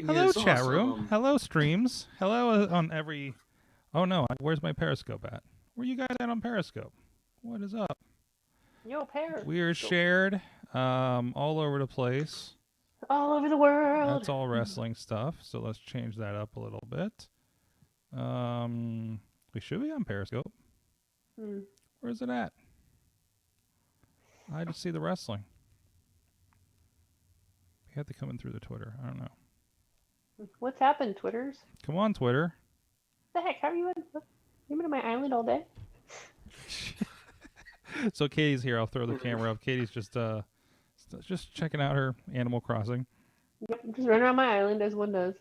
Hello, chat room. Hello, streams. Hello on every... Oh, no. Where's my Periscope at? Where you guys at on Periscope? What is up? Yo, Periscope. We are shared all over the place. All over the world. That's all wrestling stuff, so let's change that up a little bit. We should be on Periscope. Where's it at? I just see the wrestling. We have to come in through the Twitter. I don't know. What's happened, Twitters? Come on, Twitter. What the heck? How are you? You've been on my island all day. So Katie's here. I'll throw the camera up. Katie's just checking out her Animal Crossing. Yep, just running around my island as one does.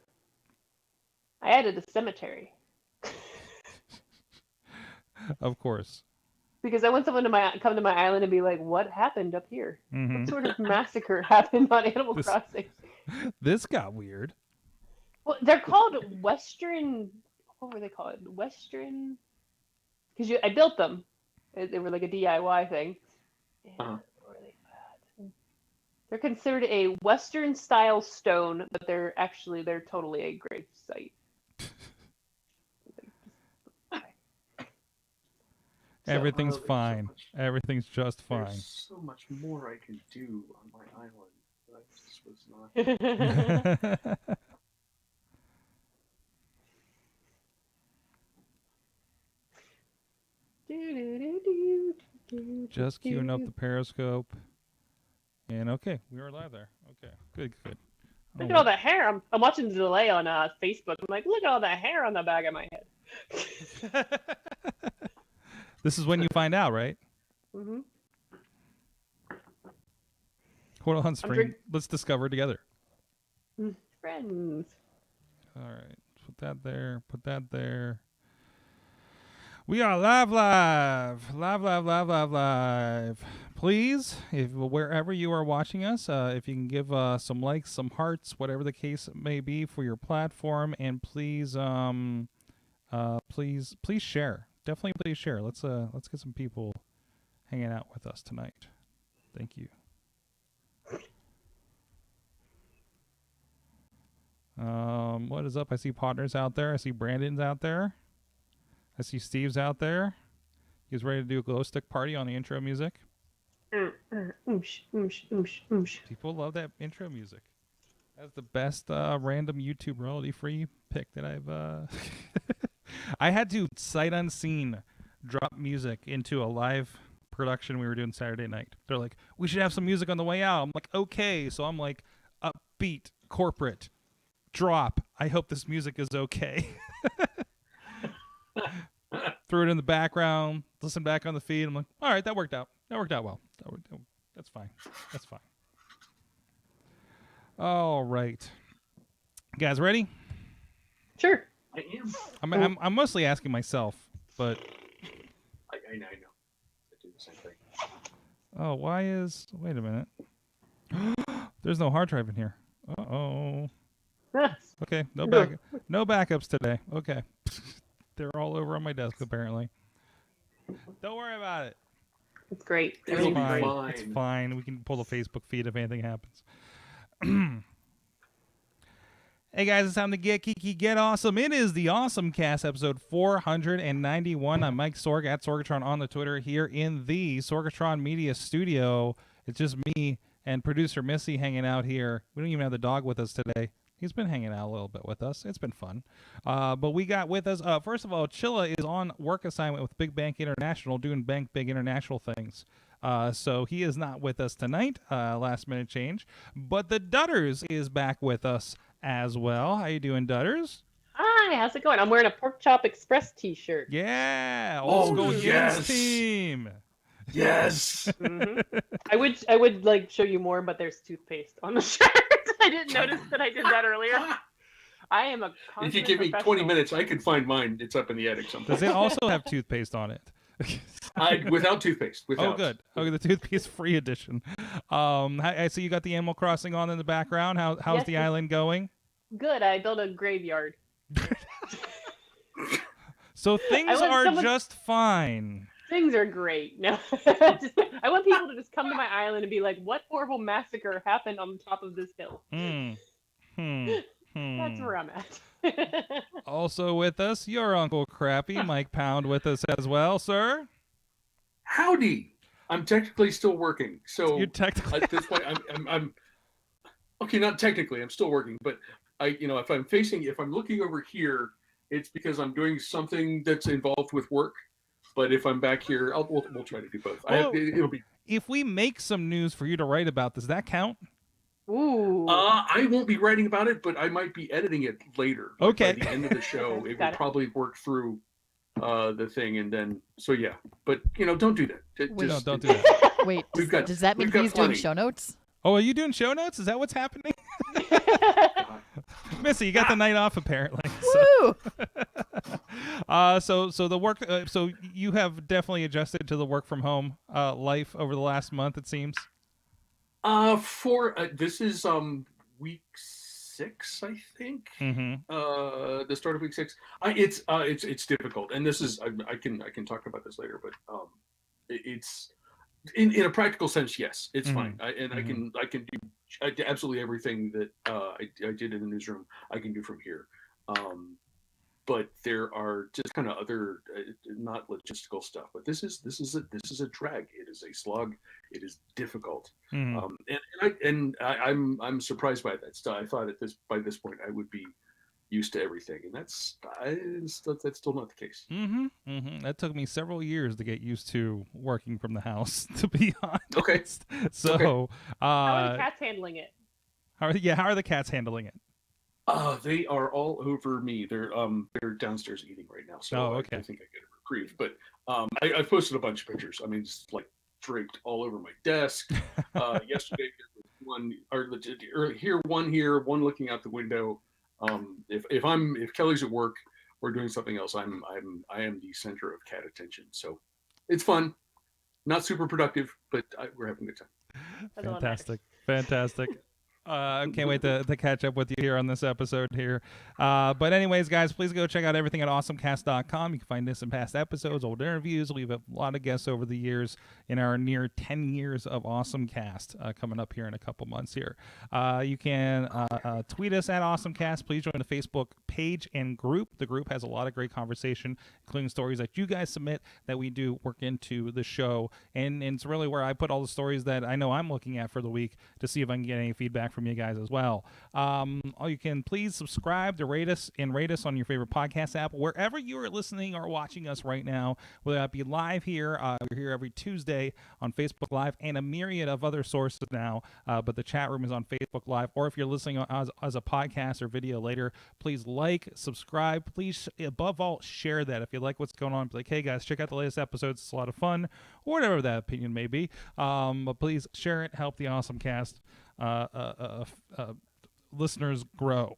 I added a cemetery. Of course. Because I want someone to come to my island and be like, what happened up here? Mm-hmm. What sort of massacre happened on Animal Crossing? This got weird. Well, they're called Western... What were they called? Western... Because I built them. They were like a DIY thing. And what were they? They're considered a Western style stone, but they're totally a grave site. Everything's fine. Everything's just fine. There's so much more I can do on my island. I just was not. Just queuing up the Periscope. And okay, we are live there. Okay, good. Look at all the hair. I'm watching the delay on Facebook. I'm like, look at all the hair on the back of my head. This is when you find out, right? Mm-hmm. Hold on, Spring. Let's discover together. Friends. All right, put that there. Put that there. We are live. Please, wherever you are watching us, if you can give some likes, some hearts, whatever the case may be for your platform, and please share. Definitely, please share. Let's get some people hanging out with us tonight. Thank you. What is up? I see Partners out there. I see Brandon's out there. I see Steve's out there. He's ready to do a glow stick party on the intro music. People love that intro music. That's the best random YouTube royalty-free pick that I've... I had to, sight unseen, drop music into a live production we were doing Saturday night. They're like, we should have some music on the way out. I'm like, okay. So I'm like, upbeat, corporate, drop. I hope this music is okay. Threw it in the background, listen back on the feed. I'm like, all right, that worked out. That worked out well. That's fine. That's fine. All right. You guys ready? Sure. I am. I'm mostly asking myself, but I know. I do the same thing. Oh, wait a minute. There's no hard drive in here. Uh-oh. Okay, no backups today. Okay. They're all over on my desk, apparently. Don't worry about it. It's great. It'll be fine. It's fine. We can pull the Facebook feed if anything happens. Hey guys, it's time to get geeky, get awesome. It is the AwesomeCast episode 491. I'm Mike Sorg at Sorgatron on the Twitter here in the Sorgatron Media Studio. It's just me and producer Missy hanging out here. We don't even have the dog with us today. He's been hanging out a little bit with us. It's been fun. But we got with us, first of all, Chilla is on work assignment with Big Bank International, doing big international things. So he is not with us tonight, last minute change. But the Dudas is back with us as well. How you doing, Dudas? Hi, how's it going? I'm wearing a Pork Chop Express t-shirt. Yeah, old school Yins team. Yes. Mm-hmm. I would like show you more, but there's toothpaste on the shirt. I didn't notice that I did that earlier. I am a If you give me 20 minutes, I can find mine. It's up in the attic somewhere. Does it also have toothpaste on it? Without toothpaste. Without. Oh, good. Okay, the toothpaste-free edition. I see you got the Animal Crossing on in the background. How's the island going? Good. I built a graveyard. So things are just fine. Things are great. No, I want people to just come to my island and be like, "What horrible massacre happened on top of this hill?" That's where I'm at. Also with us, your Uncle Crappy, Mike Pound, with us as well, sir. Howdy. I'm technically still working, so you're technically at this point, I'm okay. Not technically, I'm still working, but if I'm looking over here, it's because I'm doing something that's involved with work. But if I'm back here, we'll try to do both. It'll be. If we make some news for you to write about, does that count? Ooh. I won't be writing about it, but I might be editing it later. Okay. By the end of the show, it will probably work through the thing, and then yeah. But don't do that. Don't do that. Wait, does that mean he's doing show notes? Oh, are you doing show notes? Is that what's happening? Missy, you got the night off apparently. Woo! So the work. So you have definitely adjusted to the work from home life over the last month. It seems. This is week 6, I think. Mm-hmm. The start of week 6. It's difficult, and this is I can talk about this later, but it's in a practical sense, yes, it's fine. I Mm-hmm. can do absolutely everything that I did in the newsroom. I can do from here. But there are just kind of other not logistical stuff. But this is a drag. It is a slog. It is difficult. Mm-hmm. I'm surprised by that stuff. I thought by this point I would be used to everything, and that's still not the case. Mm-hmm. Mm-hmm. That took me several years to get used to working from the house, to be honest. Okay. So, Okay. How are the cats handling it? how are the cats handling it? They are all over me. They're downstairs eating right now, so okay. I think I get a reprieve. But I've posted a bunch of pictures. I mean, it's like draped all over my desk. Yesterday there was one, or here, one looking out the window. If Kelly's at work or doing something else, I am the center of cat attention. So it's fun, not super productive, but we're having a good time. Fantastic. Can't wait to catch up with you here on this episode here. But anyways, guys, please go check out everything at AwesomeCast.com. You can find this and past episodes, old interviews. We have a lot of guests over the years in our near 10 years of AwesomeCast coming up here in a couple months here. You can tweet us at AwesomeCast. Please join the Facebook page and group. The group has a lot of great conversation, including stories that you guys submit that we do work into the show. And it's really where I put all the stories that I know I'm looking at for the week to see if I can get any feedback from you guys as well. You can please subscribe to rate us on your favorite podcast app wherever you are listening or watching us right now, whether that be live here. We're here every Tuesday on Facebook Live and a myriad of other sources now, but the chat room is on Facebook Live. Or if you're listening as a podcast or video later, please like, subscribe, please above all share that if you like what's going on. Be like, hey guys, check out the latest episodes, it's a lot of fun, or whatever that opinion may be. But please share it, help the AwesomeCast listeners grow.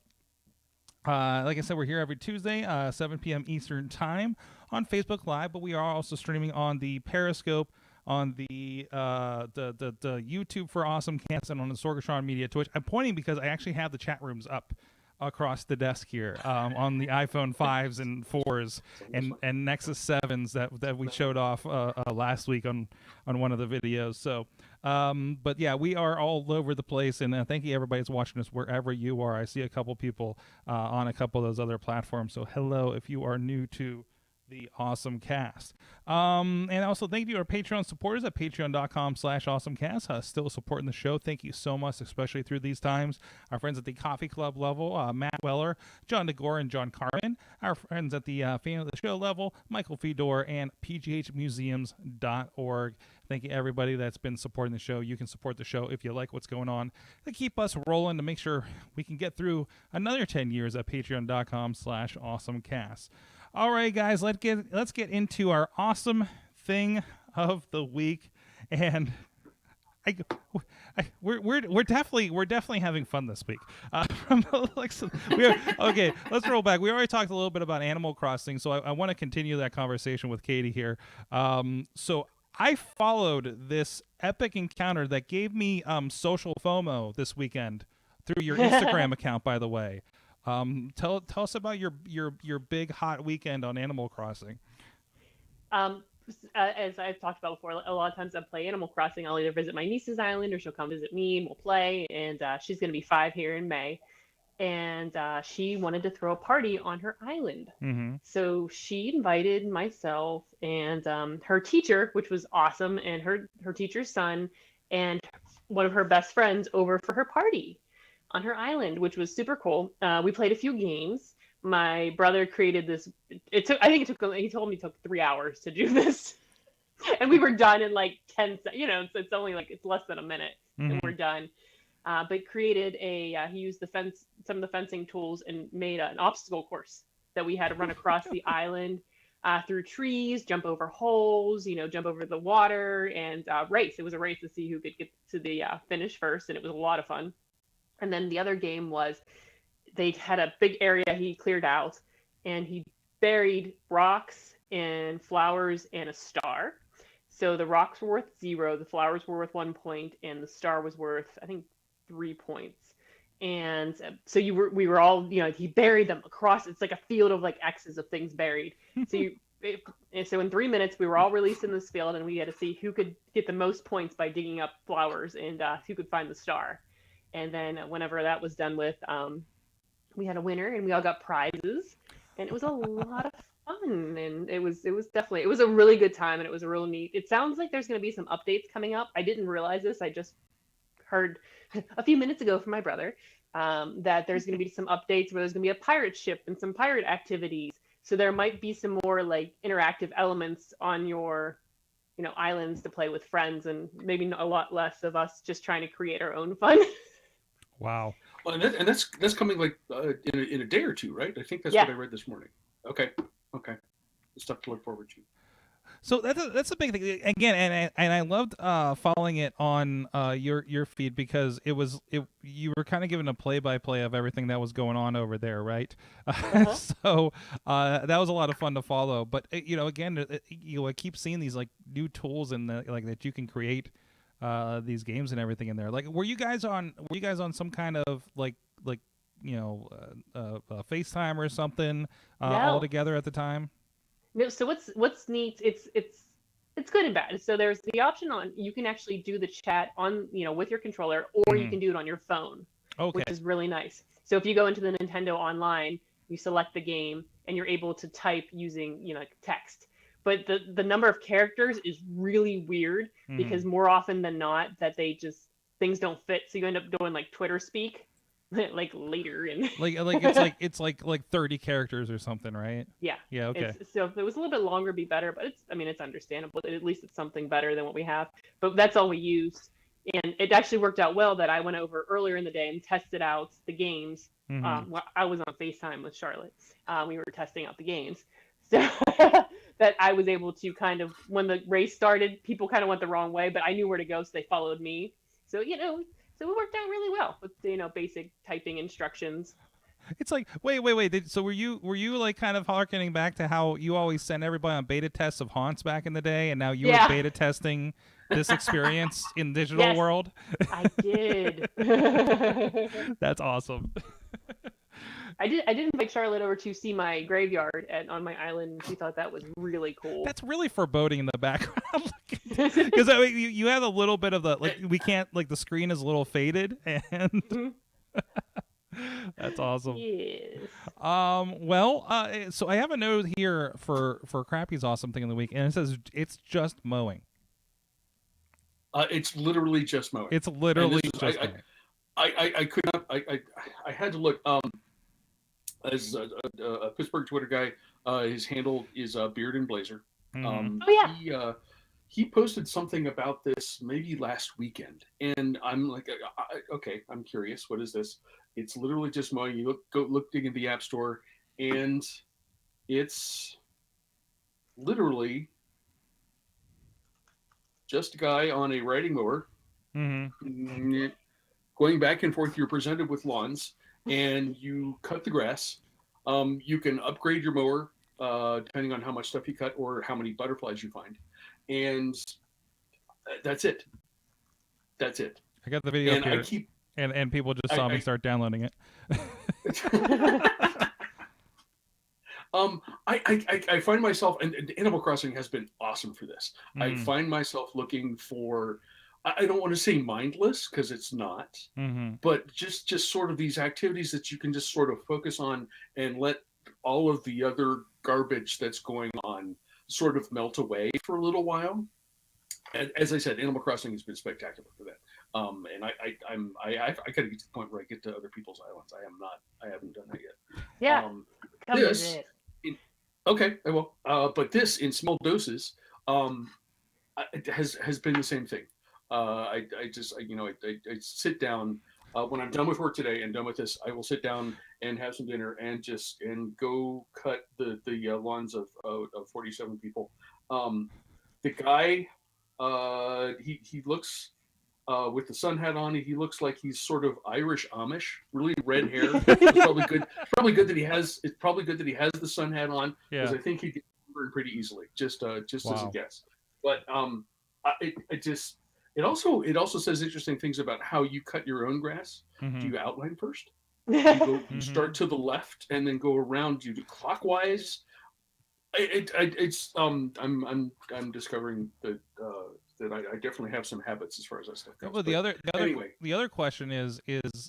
Like I said, we're here every Tuesday, 7 p.m. Eastern Time on Facebook Live, but we are also streaming on the Periscope, on the YouTube for AwesomeCast, and on the Sorgatron Media Twitch. I'm pointing because I actually have the chat rooms up across the desk here on the iPhone 5s and 4s and Nexus 7s that we showed off last week on one of the videos. So, but yeah, we are all over the place, and thank you everybody that's watching us wherever you are. I see a couple people on a couple of those other platforms. So hello if you are new to the AwesomeCast. And also thank you to our Patreon supporters at patreon.com/awesomecast. Still supporting the show. Thank you so much, especially through these times. Our friends at the Coffee Club level, Matt Weller, John DeGore, and John Carmen. Our friends at the fan of the show level, Michael Fedor, and pghmuseums.org. Thank you, everybody that's been supporting the show. You can support the show if you like what's going on to keep us rolling, to make sure we can get through another 10 years at patreon.com/awesomecast. All right, guys, let's get into our awesome thing of the week, and we're definitely having fun this week. Okay, let's roll back. We already talked a little bit about Animal Crossing, so I want to continue that conversation with Katie here. So I followed this epic encounter that gave me social FOMO this weekend through your Instagram account, by the way. Tell us about your big hot weekend on Animal Crossing. As I've talked about before, a lot of times I play Animal Crossing. I'll either visit my niece's island or she'll come visit me and we'll play. And she's going to be 5 here in May. And she wanted to throw a party on her island. Mm-hmm. So she invited myself and her teacher, which was awesome, and her teacher's son and one of her best friends over for her party on her island, which was super cool. We played a few games. My brother created this. He told me it took 3 hours to do this. And we were done in like 10 seconds. It's only it's less than a minute and we're done. But created he used some of the fencing tools and made an obstacle course that we had to run across the island through trees, jump over holes, jump over the water, and race. It was a race to see who could get to the finish first, and it was a lot of fun. And then the other game was they had a big area he cleared out, and he buried rocks and flowers and a star. So the rocks were worth 0, the flowers were worth 1 point, and the star was worth, I think, 3 points. And so we were all, he buried them across. It's like a field of X's of things buried. So so in 3 minutes, we were all released in this field, and we had to see who could get the most points by digging up flowers and who could find the star. And then whenever that was done with, we had a winner, and we all got prizes, and it was a lot of fun. And it was definitely, it was a really good time, and it was a real neat. It sounds like there's going to be some updates coming up. I didn't realize this. I just heard a few minutes ago from my brother that there's going to be some updates where there's going to be a pirate ship and some pirate activities. So there might be some more like interactive elements on your, islands to play with friends, and maybe a lot less of us just trying to create our own fun. Wow. Well, and that's coming like in a day or two, right? I think that's what I read this morning. Okay. Stuff to look forward to. So that's a big thing again, and I loved following it on your feed, because you were kind of given a play-by-play of everything that was going on over there, right? So that was a lot of fun to follow. But again, I keep seeing these like new tools and that you can create these games and everything in there. Like, were you guys on some kind of like FaceTime or something all together at the time? No, so what's neat, it's good and bad. So there's the option on, you can actually do the chat on, with your controller, or you can do it on your phone, which is really nice. So if you go into the Nintendo Online, you select the game, and you're able to type using, text. But the number of characters is really weird, because more often than not, that things don't fit. So you end up doing like Twitter speak. Like later in it's like 30 characters or something, right? Yeah. Okay. So if it was a little bit longer, it'd be better, but it's understandable. At least it's something better than what we have. But that's all we used, and it actually worked out well that I went over earlier in the day and tested out the games. I was on FaceTime with Charlotte. We were testing out the games, so that I was able to kind of, when the race started, people kind of went the wrong way, but I knew where to go, so they followed me. So So it worked out really well with basic typing instructions. It's like wait. So were you like kind of harkening back to how you always send everybody on beta tests of Haunts back in the day, and now you were beta testing this experience in digital world? I did. That's awesome. I did invite Charlotte over to see my graveyard on my island. She thought that was really cool. That's really foreboding in the background, because you have a little bit of the we can't the screen is a little faded, and that's awesome. Yes. So I have a note here for Crappy's awesome thing of the week, and it says it's just mowing. It's literally just mowing. It's literally just mowing. I could not. I had to look. As a Pittsburgh Twitter guy, his handle is Beard and Blazer. He posted something about this maybe last weekend, and I'm like, okay, I'm curious. What is this? It's literally just mowing. You go dig in the App Store, and it's literally just a guy on a riding mower, going back and forth. You're presented with lawns, and you cut the grass. You can upgrade your mower depending on how much stuff you cut or how many butterflies you find, and that's it. I got the video and up here, and people just saw me start downloading it. I find myself, and Animal Crossing has been awesome for this. I find myself looking for, I don't want to say mindless, because it's not, but just sort of these activities that you can just sort of focus on and let all of the other garbage that's going on sort of melt away for a little while. And as I said, Animal Crossing has been spectacular for that. And I got to get to the point where I get to other people's islands. I haven't done that yet. Yeah. Come this, okay, I will. But this in small doses, it has been the same thing. I sit down when I'm done with work today and done with this. I will sit down and have some dinner and go cut the lawns of 47 people. The guy, he looks with the sun hat on. He looks like he's sort of Irish Amish, really red hair. It's probably good that he has. It's probably good that he has the sun hat on, because I think he'd get burned pretty easily. Just as a guess. But it also says interesting things about how you cut your own grass. Do you outline first? You start to the left and then go around. You do clockwise. I'm discovering that I definitely have some habits as far as that stuff goes. Well, anyway, the other question is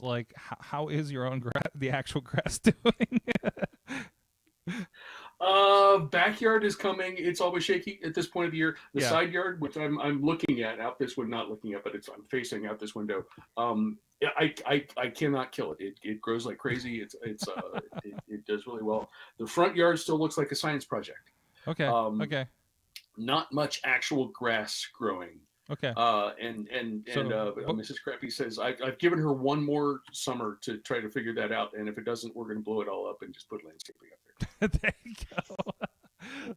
like how is your own the actual grass doing? Backyard is coming. It's always shaky at this point of the year. The side yard, which I'm looking at out this window, not looking at, but I'm facing out this window. I cannot kill it. It grows like crazy. It does really well. The front yard still looks like a science project. Okay. Okay. Not much actual grass growing. Okay. Mrs. Crappy says I've given her one more summer to try to figure that out, and if it doesn't, we're going to blow it all up and just put landscaping up there. There you go.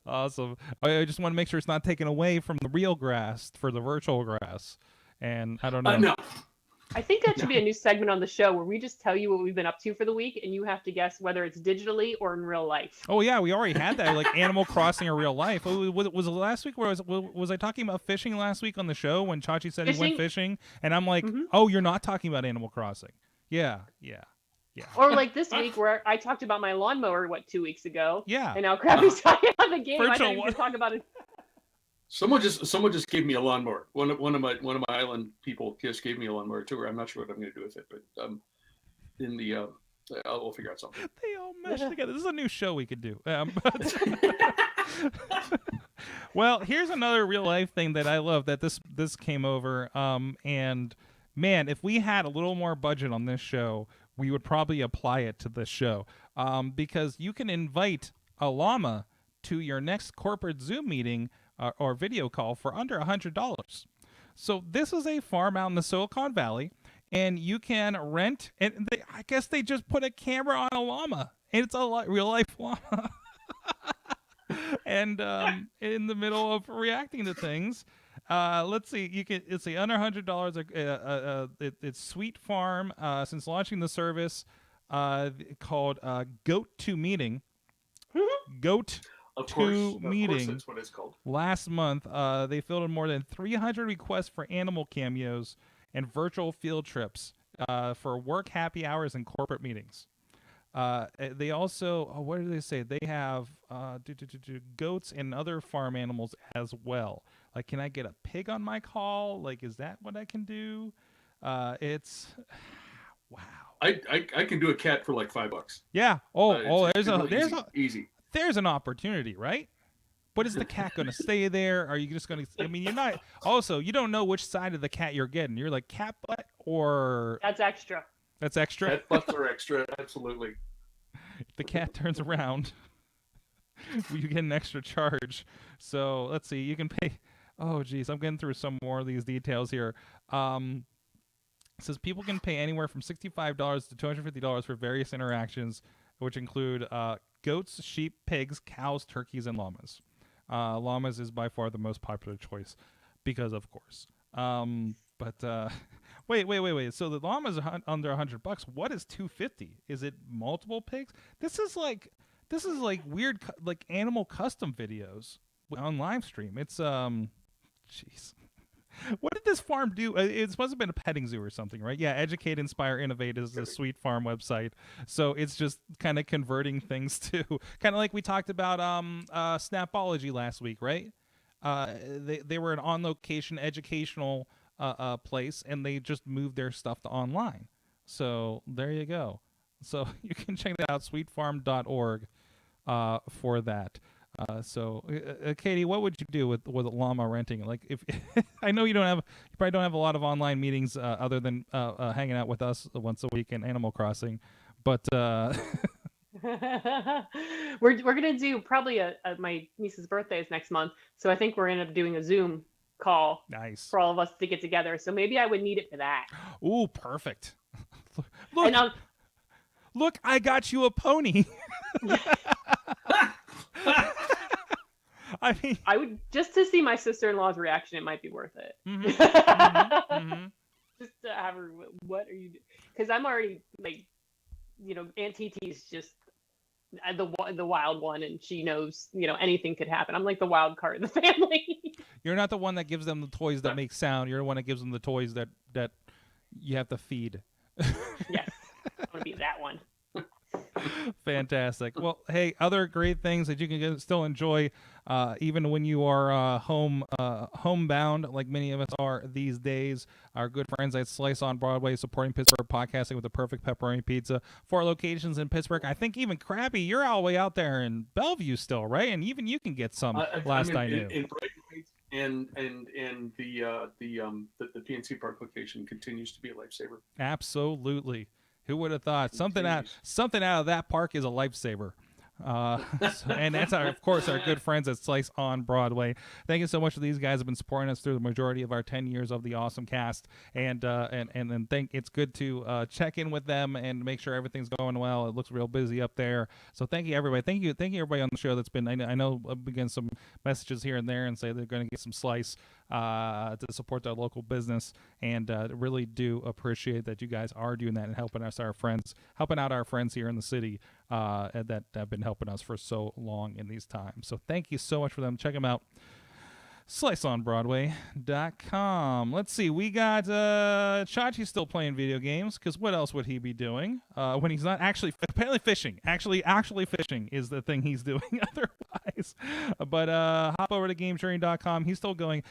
Awesome. I just want to make sure it's not taken away from the real grass for the virtual grass. And I don't know. No. I think that should be a new segment on the show where we just tell you what we've been up to for the week, and you have to guess whether it's digitally or in real life. Oh yeah, we already had that, like Animal Crossing or real life. Was it last week? Was I talking about fishing last week on the show when Chachi said he went fishing, and I'm like, oh, you're not talking about Animal Crossing? Yeah. Or like this week where I talked about my lawnmower 2 weeks ago. Yeah. And now Crappy's talking about the game. I thought you were talking about it. Someone just gave me a lawnmower. One of my island people just gave me a lawnmower too. I'm not sure what I'm going to do with it, but we'll figure out something. They all mesh together. This is a new show we could do. Well, here's another real life thing that I love that this came over. And man, if we had a little more budget on this show, we would probably apply it to this show. Because you can invite a llama to your next corporate Zoom meeting or video call for under $100. So this is a farm out in the Silicon Valley, and you can rent. And I guess they just put a camera on a llama, and it's a real life llama. And in the middle of reacting to things, let's see. It's under $100. It's Sweet Farm since launching the service called Goat to Meeting. Goat. Of course, meeting that's what it's called. Last month, they fielded more than 300 requests for animal cameos and virtual field trips for work happy hours and corporate meetings. They also, what do they say? They have goats and other farm animals as well. Like, can I get a pig on my call? Like, is that what I can do? It's wow. I can do a cat for like $5. Yeah. Easy. There's an opportunity, right? But is the cat going to stay there? Are you just going to? I mean, you're not. Also, you don't know which side of the cat you're getting. You're like cat butt or. That's extra. That's extra. Cat butts are extra. Absolutely. If the cat turns around, you get an extra charge. So let's see. You can pay. Oh, geez, I'm getting through some more of these details here. It says people can pay anywhere from $65 to $250 for various interactions, which include goats, sheep, pigs, cows, turkeys, and llamas. Llamas is by far the most popular choice because, of course. Wait. So the llama's under $100. What is $250? Is it multiple pigs? This is like weird like animal custom videos on live stream. It's jeez. What did this farm do? It's supposed to have been a petting zoo or something, right? Yeah, Educate, Inspire, Innovate is the Sweet Farm website. So it's just kind of converting things to kind of like we talked about Snapology last week, right? They were an on-location educational place, and they just moved their stuff to online. So there you go. So you can check that out, sweetfarm.org, for that. Katie, what would you do with llama renting? Like, if I know you probably don't have a lot of online meetings other than hanging out with us once a week in Animal Crossing, but we're gonna do probably my niece's birthday is next month, so I think we're gonna end up doing a Zoom call. Nice. For all of us to get together. So maybe I would need it for that. Ooh, perfect. Look, I got you a pony. I mean, I would just to see my sister-in-law's reaction. It might be worth it. Just to have her. What are you doing? Because I'm already like, Aunt Titi's just the wild one, and she knows anything could happen. I'm like the wild card in the family. You're not the one that gives them the toys that make sound. You're the one that gives them the toys that you have to feed. Yes, I want to be that one. Fantastic. Well, hey, other great things that you can still enjoy, even when you are homebound, like many of us are these days. Our good friends at Slice on Broadway, supporting Pittsburgh podcasting with the perfect pepperoni pizza. 4 locations in Pittsburgh. I think even Krabby, you're all the way out there in Bellevue still, right? And even you can get some. Last I knew. In Brighton Heights and the PNC Park location continues to be a lifesaver. Absolutely. Who would have thought something out of that park is a lifesaver? And that's of course our good friends at Slice on Broadway. Thank you so much. These guys have been supporting us through the majority of our 10 years of the Awesomecast, and it's good to check in with them and make sure everything's going well. It looks real busy up there, so thank you everybody. Thank you everybody on the show that's been. I know we get some messages here and there and say they're going to get some Slice to support their local business, and really do appreciate that you guys are doing that and helping out our friends here in the city that have been helping us for so long in these times. So thank you so much for them. Check them out. SliceOnBroadway.com. Let's see. We got Chachi's still playing video games, because what else would he be doing when he's not apparently fishing? Actually fishing is the thing he's doing otherwise. But hop over to GameTrain.com. He's still going.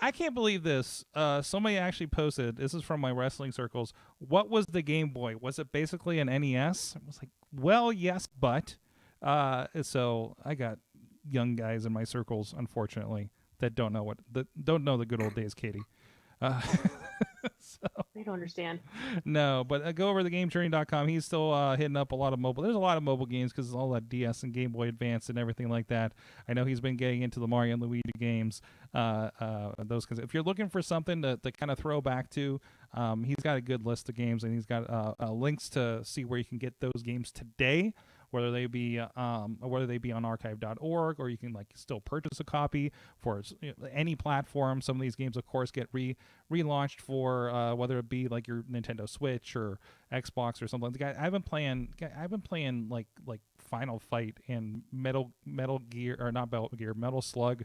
I can't believe this. Somebody actually posted, this is from my wrestling circles, what was the Game Boy? Was it basically an NES? I was like, well, yes, but. So I got young guys in my circles, unfortunately, that don't know the good old days, Katie. So, I don't understand. No, but go over to GameTrain.com. He's still hitting up a lot of mobile. There's a lot of mobile games because all that DS and Game Boy Advance and everything like that. I know he's been getting into the Mario and Luigi games. Those kinds. If you're looking for something to kind of throw back to, he's got a good list of games, and he's got links to see where you can get those games today. Whether they be on archive.org, or you can still purchase a copy for any platform. Some of these games, of course, get relaunched for whether it be like your Nintendo Switch or Xbox or something. I've been playing like Final Fight and Metal Slug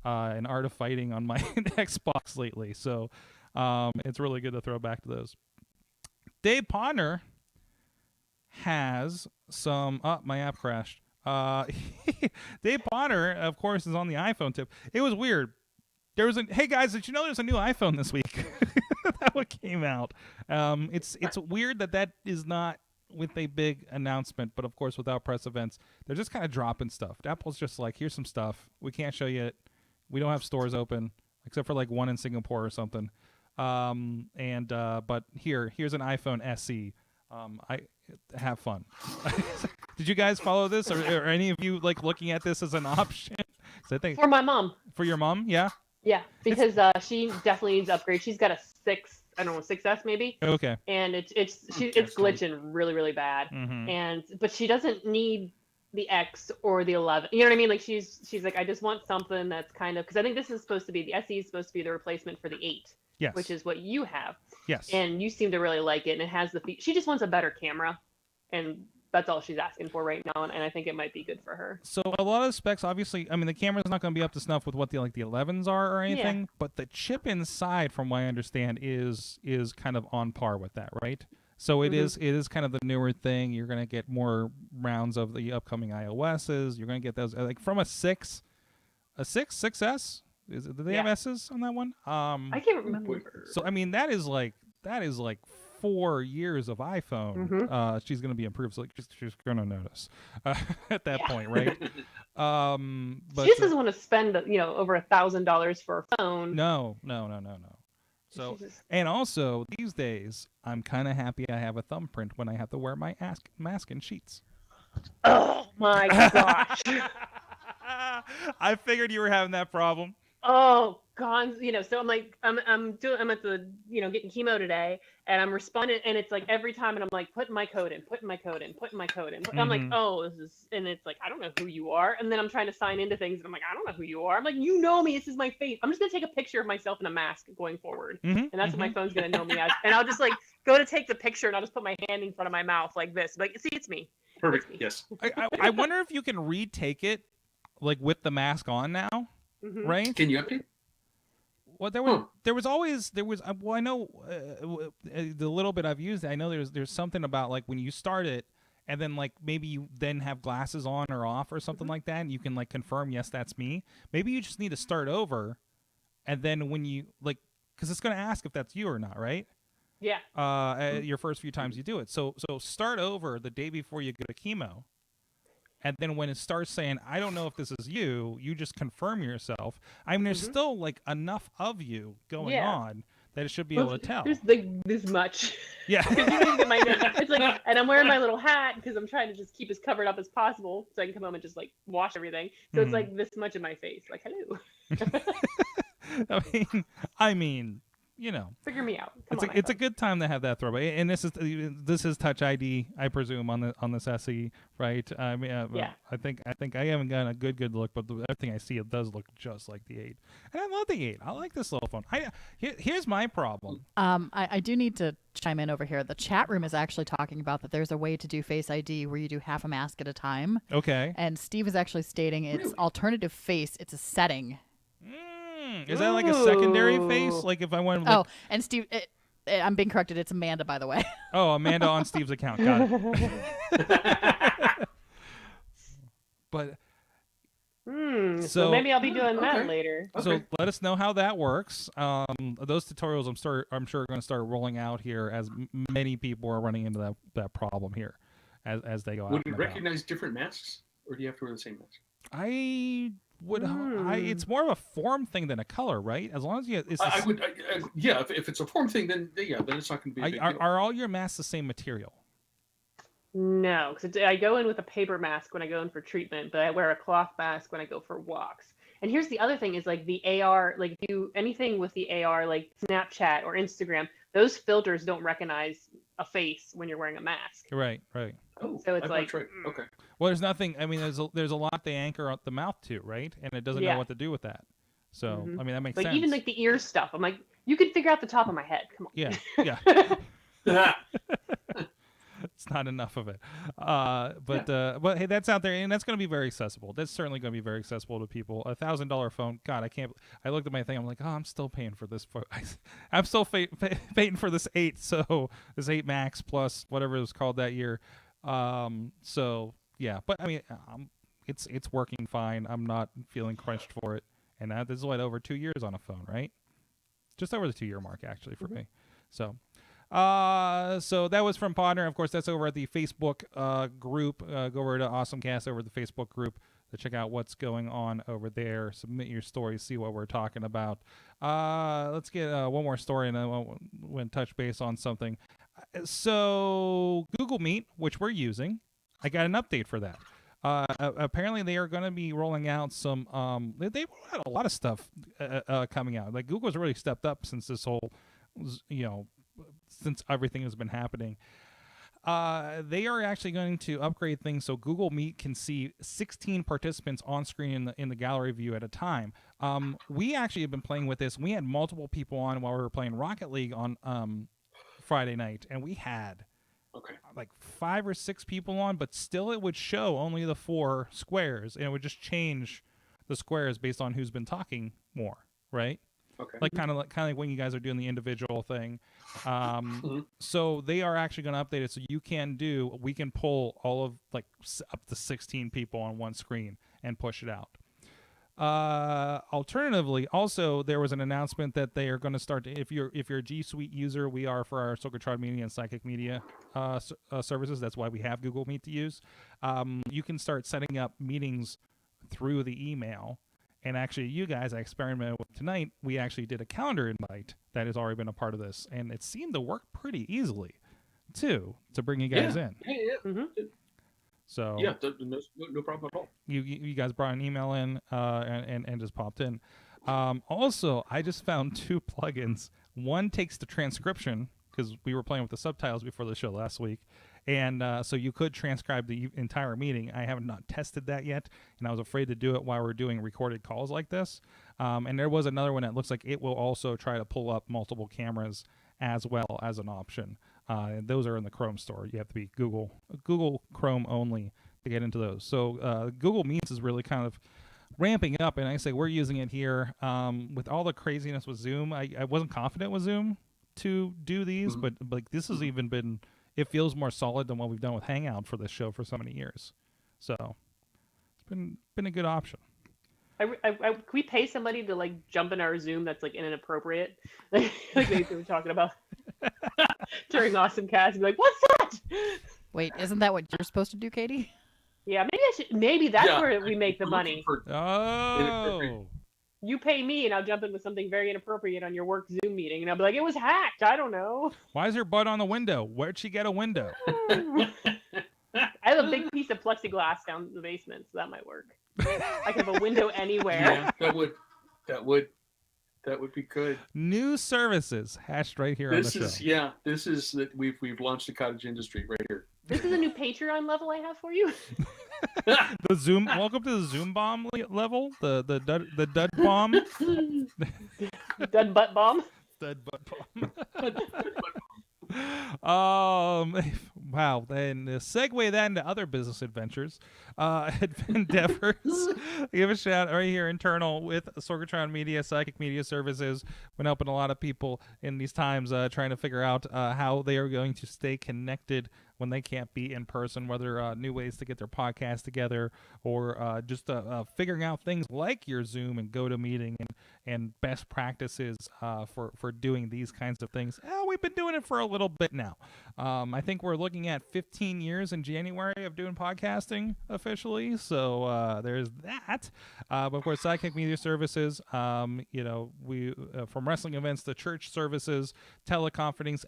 and Art of Fighting on my Xbox lately. So it's really good to throw back to those. Dave Ponder has some. My app crashed. Dave Potter, of course, is on the iPhone tip. It was weird. Hey guys, did you know there's a new iPhone this week? That one came out. It's weird that is not with a big announcement, but of course without press events, they're just kind of dropping stuff. Apple's just like, here's some stuff. We can't show you it. We don't have stores open except for one in Singapore or something. But here's an iPhone SE. I have fun. Did you guys follow this, or any of you looking at this as an option? I think For my mom. For your mom, yeah. Yeah, because she definitely needs to upgrade. She's got a 6S maybe. Okay. And it's glitching really, really bad. Mm-hmm. But she doesn't need the X or the 11. You know what I mean? She's like, I just want something that's kind of, because I think this is supposed to be, the SE is supposed to be the replacement for the 8. Yes. Which is what you have. Yes. And you seem to really like it, and it has she just wants a better camera, and that's all she's asking for right now, and I think it might be good for her. So a lot of specs, obviously, I mean, the camera's not going to be up to snuff with what the 11s are or anything, but the chip inside, from what I understand, is kind of on par with that, right? So it is kind of the newer thing. You're going to get more rounds of the upcoming iOSs. You're going to get those from a 6S. Did they have S's on that one? I can't remember. So I mean, that is like 4 years of iPhone. She's going to be improved. So she's going to notice at that point, right? But she just doesn't want to spend over $1,000 for a phone. No. So and also these days, I'm kind of happy I have a thumbprint when I have to wear my mask in sheets. Oh my gosh! I figured you were having that problem. Oh God, so I'm like, I'm at the, getting chemo today, and I'm responding, and it's like every time, and I'm like, putting my code in. I'm like, oh, this is, and it's like, I don't know who you are, and then I'm trying to sign into things, and I'm like, I don't know who you are. I'm like, you know me, this is my face. I'm just gonna take a picture of myself in a mask going forward, and that's what my phone's gonna know me as, and I'll just go to take the picture, and I'll just put my hand in front of my mouth like this, see, it's me. Perfect. It's me. Yes. I wonder if you can retake it with the mask on now. Right? Can you update? Well, I know the little bit I've used it. I know there's something about when you start it and then like maybe you then have glasses on or off or something like that, and you can like confirm, yes, that's me. Maybe you just need to start over, and then when you like, because it's going to ask if that's you or not, right? Yeah. Your first few times you do it. So start over the day before you go to chemo. And then when it starts saying, I don't know if this is you, you just confirm yourself. I mean, there's still like enough of you going on that it should be able to tell. There's like this much. Yeah. You don't even get my nose. It's like, and I'm wearing my little hat because I'm trying to just keep as covered up as possible so I can come home and just like wash everything. So it's like this much in my face. Like, hello. I mean, you know, figure me out. It's a good time to have that throwback, and this is Touch ID, I presume, on this SE, right? I mean, yeah. I think I haven't gotten a good look, but everything I see, it does look just like the 8, and I love the 8. I like this little phone. Here's my problem. I do need to chime in over here. The chat room is actually talking about that there's a way to do Face ID where you do half a mask at a time. Okay. And Steve is actually stating it's alternative face. It's a setting. Is that like a secondary face? Like if I want to... and Steve, I'm being corrected. It's Amanda, by the way. Oh, Amanda on Steve's account. Got it. But... so maybe I'll be doing that later. So let us know how that works. Those tutorials I'm sure are going to start rolling out here as many people are running into that problem here as they go out. Would it recognize different masks, or do you have to wear the same mask? It's more of a form thing than a color, right? As long as you, if it's a form thing, then it's not going to be a big deal. Are all your masks the same material? No, because I go in with a paper mask when I go in for treatment, but I wear a cloth mask when I go for walks. And here's the other thing is like the AR, like anything with the AR, like Snapchat or Instagram, those filters don't recognize a face when you're wearing a mask. Right. Oh, so it's like, right. Okay. Well, there's nothing. I mean, there's a lot they anchor out the mouth to, right? And it doesn't know what to do with that. So I mean, that makes sense. Like even like the ear stuff. I'm like, you could figure out the top of my head. Come on. Yeah. It's not enough of it. But hey, that's out there, and that's going to be very accessible. That's certainly going to be very accessible to people. $1,000 phone. God, I can't. I looked at my thing. I'm like, oh, I'm still paying for this. I'm still paying for this 8. So this 8 Max plus whatever it was called that year. So yeah, but I mean, it's working fine. I'm not feeling crunched for it, and this is over 2 years on a phone, right? Just over the 2-year mark actually for me. So that was from Podner. Of course, that's over at the Facebook group. Go over to AwesomeCast over at the Facebook group to check out what's going on over there. Submit your stories, see what we're talking about. Let's get one more story, and then we'll touch base on something. So Google Meet, which we're using, I got an update for that. Apparently, they are going to be rolling out some. They rolled out a lot of stuff coming out. Like Google's really stepped up since this whole, since everything has been happening. They are actually going to upgrade things so Google Meet can see 16 participants on screen in the gallery view at a time. We actually have been playing with this. We had multiple people on while we were playing Rocket League on Friday night, and we had like 5 or 6 people on, but still it would show only the 4 squares, and it would just change the squares based on who's been talking more, right? Okay. Like kind of like when you guys are doing the individual thing. So they are actually going to update it so we can pull all of like up to 16 people on one screen and push it out. Alternatively, also there was an announcement that they are going to start if you're a G Suite user, we are for our Sorgatron Media and Sidekick Media services. That's why we have Google Meet to use. You can start setting up meetings through the email. And actually, you guys I experimented with tonight. We actually did a calendar invite that has already been a part of this, and it seemed to work pretty easily, too, to bring you guys in. Yeah. So no problem at all. You guys brought an email in and just popped in. Also, I just found 2 plugins. One takes the transcription because we were playing with the subtitles before the show last week. And so you could transcribe the entire meeting. I have not tested that yet, and I was afraid to do it while we're doing recorded calls like this. And there was another one that looks like it will also try to pull up multiple cameras as well as an option. And those are in the Chrome store. You have to be Google Chrome only to get into those. So Google Meets is really kind of ramping up, and I say we're using it here. With all the craziness with Zoom, I wasn't confident with Zoom to do these, but like this has even been it feels more solid than what we've done with Hangout for this show for so many years. So it's been a good option. Can we pay somebody to like jump in our Zoom that's like inappropriate, like they were talking about during AwesomeCast, and be like, "What's that?" Wait, isn't that what you're supposed to do, Katie? Yeah, maybe that's where we make the money. Oh, You pay me, and I'll jump in with something very inappropriate on your work Zoom meeting, and I'll be like, "It was hacked. I don't know." why is her butt on the window? Where'd she get a window? I have a big piece of plexiglass down the basement, so that might work. I can have a window anywhere. Yeah, that would be good. New services hatched right here on the show. This is that we've launched a cottage industry right here. This is a new Patreon level I have for you. The Zoom. Welcome to the Zoom bomb level. The dud bomb. Dud butt bomb. Dud butt bomb. Wow. Then segue that into other business adventures, endeavors. Give a shout right here, internal with Sorgatron Media, Sidekick Media Services. Been helping a lot of people in these times, trying to figure out how they are going to stay connected when they can't be in person, whether new ways to get their podcast together or just figuring out things like your Zoom and GoToMeeting and best practices for doing these kinds of things. We've been doing it for a little bit now. I think we're looking at 15 years in January of doing podcasting officially. So there's that. But of course, Sidekick Media Services, we from wrestling events to church services, teleconferencing,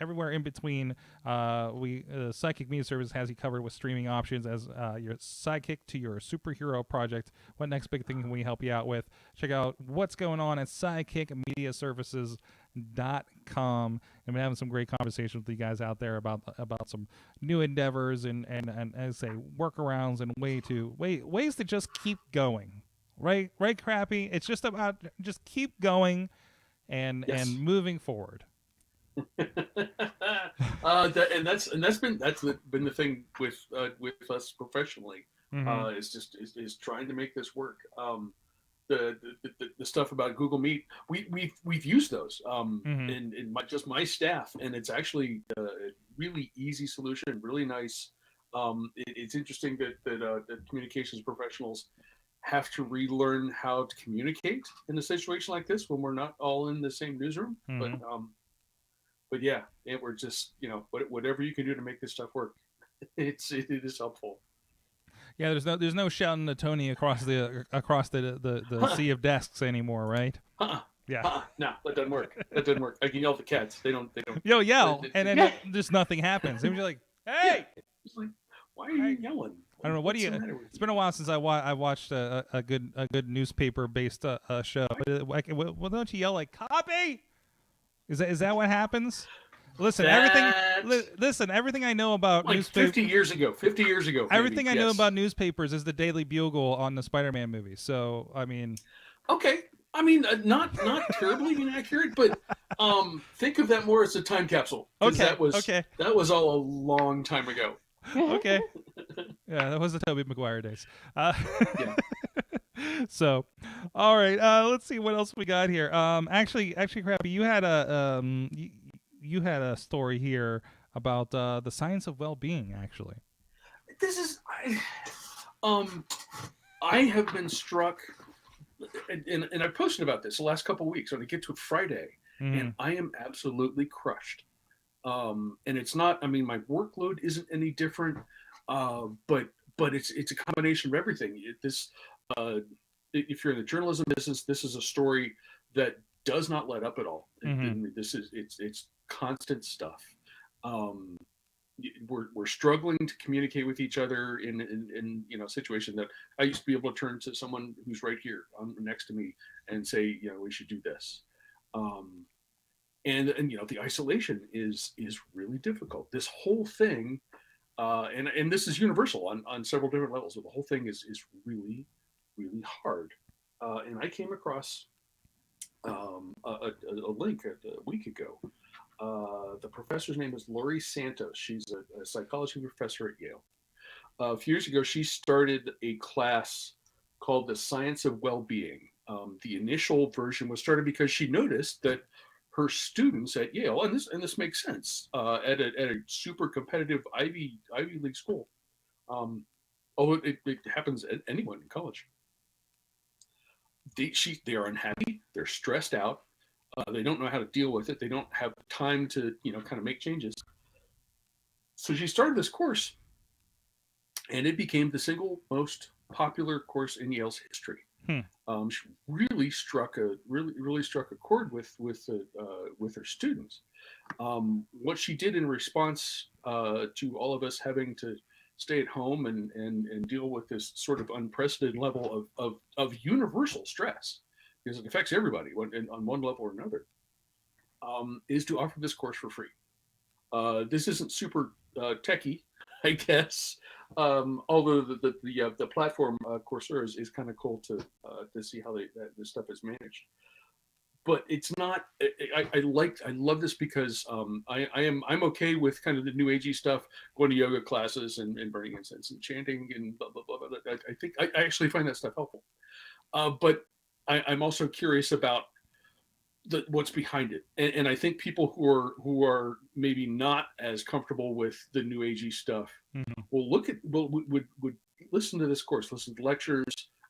everywhere in between. Sidekick Media Services has you covered with streaming options as your sidekick to your superhero project. What next big thing can we help you out with? Check out what's going on at sidekickmediaservices.com. And we're having some great conversations with you guys out there about some new endeavors and as I say, workarounds and ways to just keep going. Right, Crappy? It's just about just keep going and moving forward. That's been the thing with us professionally. Mm-hmm. Is trying to make this work. The stuff about Google Meet, we've used those in my staff, and it's actually a really easy solution, really nice. It's interesting that communications professionals have to relearn how to communicate in a situation like this when we're not all in the same newsroom. Mm-hmm. But yeah, we're just whatever you can do to make this stuff work, it is helpful. Yeah, there's no shouting to Tony across the sea of desks anymore, right? Yeah. No, that doesn't work. I can yell at the cats. They don't. Yo, yell, and then just nothing happens. And you're like, hey, it's like, why are you yelling? I don't know. What do you? It's been a while since I watched a good newspaper based show. Well, don't you yell like copy? Is that what happens? Listen, everything I know about like newspapers. 50 years ago. Everything I know about newspapers is the Daily Bugle on the Spider-Man movie. So, I mean. Okay. I mean, not terribly inaccurate, but think of that more as a time capsule. Okay. That was all a long time ago. Okay. Yeah, that was the Tobey Maguire days. Yeah. So, all right. Let's see what else we got here. Actually, Crappy, you had a story here about the science of well-being. Actually, this is I have been struck, and I posted about this the last couple of weeks. When I get to Friday, and I am absolutely crushed. And it's not. I mean, my workload isn't any different, but it's a combination of everything. If you're in the journalism business, this is a story that does not let up at all. It's constant stuff. We're struggling to communicate with each other in a situation that I used to be able to turn to someone who's right here next to me and say, we should do this. And the isolation is really difficult. This whole thing, and this is universal on several different levels. So the whole thing is really, really hard. And I came across a link a week ago. The professor's name is Lori Santos. She's a psychology professor at Yale. A few years ago, she started a class called The Science of Wellbeing. The initial version was started because she noticed that her students at Yale, and this makes sense, at a super competitive Ivy League school. Although it happens at anyone in college. They are unhappy. They're stressed out. They don't know how to deal with it. They don't have time to, kind of make changes. So she started this course, and it became the single most popular course in Yale's history. She really struck a chord with her students. What she did in response to all of us having to stay at home and deal with this sort of unprecedented level of universal stress, because it affects everybody on one level or another, is to offer this course for free. This isn't super techie, I guess. Although the platform Coursera is kind of cool to see how this stuff is managed. But it's not. I love this because I'm okay with kind of the new agey stuff, going to yoga classes and burning incense and chanting and blah blah blah. I think I actually find that stuff helpful. But I'm also curious about what's behind it, and I think people who are maybe not as comfortable with the new agey stuff will would listen to this course, listen to lectures,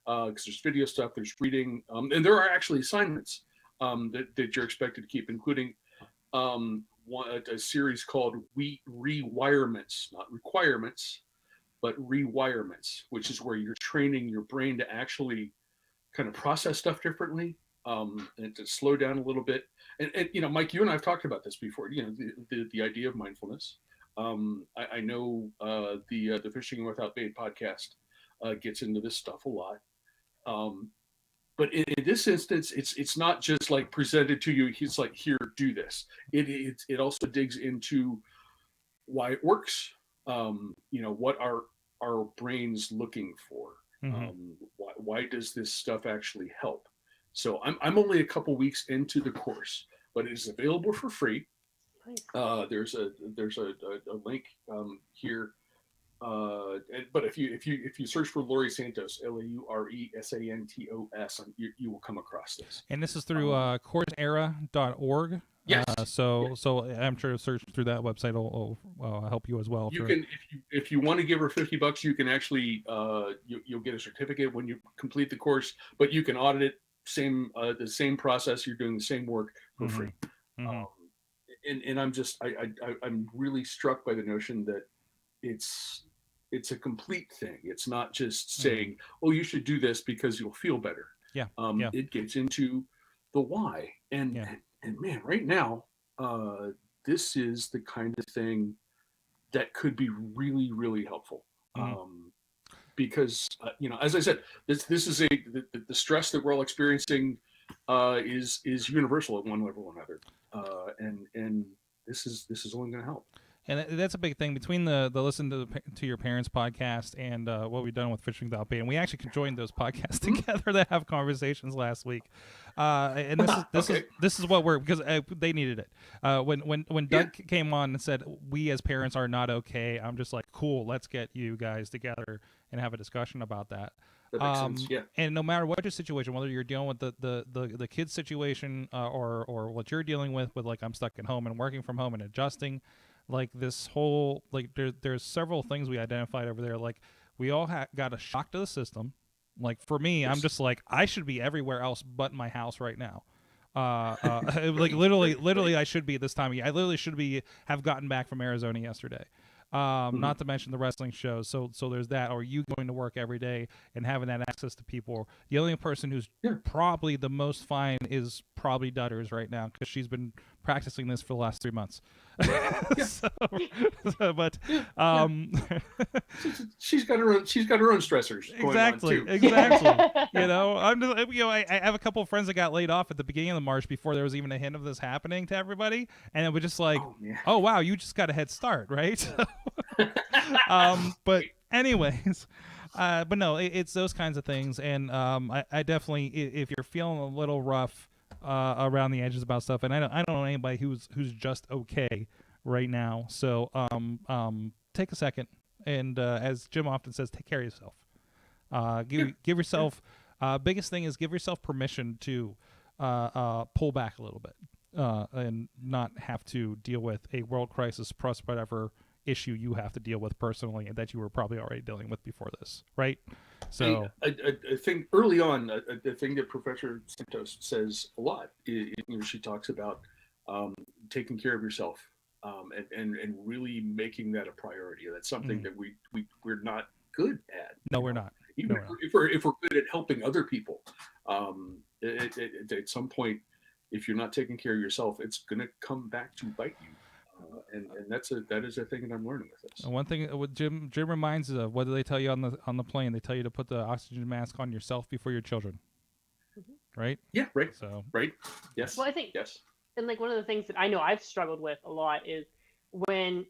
because there's video stuff, there's reading, and there are actually assignments that you're expected to keep, including a series called Rewirements, not requirements, but rewirements, which is where you're training your brain to actually kind of process stuff differently, and to slow down a little bit. And Mike, you and I have talked about this before. The idea of mindfulness. I know the Fishing Without Bait podcast gets into this stuff a lot. But in this instance, it's not just like presented to you. He's like, here, do this. It also digs into why it works. What are our brains looking for? Why does this stuff actually help? So I'm only a couple weeks into the course, but it is available for free. There's a link here. But if you search for Laurie Santos, LaureSantos, you will come across this. And this is through coursera.org. Yes. So I'm sure search through that website will help you as well. You can, if you want to give her $50, you can actually you'll get a certificate when you complete the course, but you can audit it. The same process. You're doing the same work for free. And I'm really struck by the notion that it's a complete thing. It's not just saying, oh, you should do this because you'll feel better. It gets into the why. And man, right now, this is the kind of thing that could be really, really helpful. Because as I said, this is the stress that we're all experiencing is universal at one level or another, and this is only going to help. And that's a big thing between the listen to your parents podcast and what we've done with Fishing Without Bait. And we actually joined those podcasts together to have conversations last week. And this is what we're, because they needed it. When Doug came on and said we as parents are not okay, I'm just like, cool, let's get you guys together and have a discussion about that. That makes sense. Yeah. And no matter what your situation, whether you're dealing with the kid's situation or what you're dealing with like I'm stuck at home and working from home and adjusting. Like this whole, like there's several things we identified over there. Like we all got a shock to the system. Like for me, I'm just like, I should be everywhere else but my house right now. Like literally I should be at this time of year. I literally should have gotten back from Arizona yesterday. Not to mention the wrestling shows. So there's that. Or you going to work every day and having that access to people. The only person who's probably the most fine is probably Dudas right now, because she's been practicing this for the last 3 months. She's got her own stressors. Exactly. Going on too. Exactly. I'm just, I have a couple of friends that got laid off at the beginning of the March before there was even a hint of this happening to everybody, and it was just like, oh wow, you just got a head start, right? But anyways. But no, it's those kinds of things, and I definitely, if you're feeling a little rough around the edges about stuff, and I don't know anybody who's just okay right now, so take a second, and as Jim often says, take care of yourself. Give yourself. Biggest thing is give yourself permission to pull back a little bit. and not have to deal with a world crisis plus whatever issue you have to deal with personally and that you were probably already dealing with before this, right? So I think early on, the thing that Professor Santos says a lot, she talks about taking care of yourself and really making that a priority. That's something that we're not good at. No, we're not. Even if we're good at helping other people, at some point, if you're not taking care of yourself, it's going to come back to bite you. And that is a thing that I'm learning with this. And one thing what Jim reminds us of, what do they tell you on the plane? They tell you to put the oxygen mask on yourself before your children, right? Yeah, right. So right, yes. Well, I think yes. And like one of the things that I know I've struggled with a lot is when,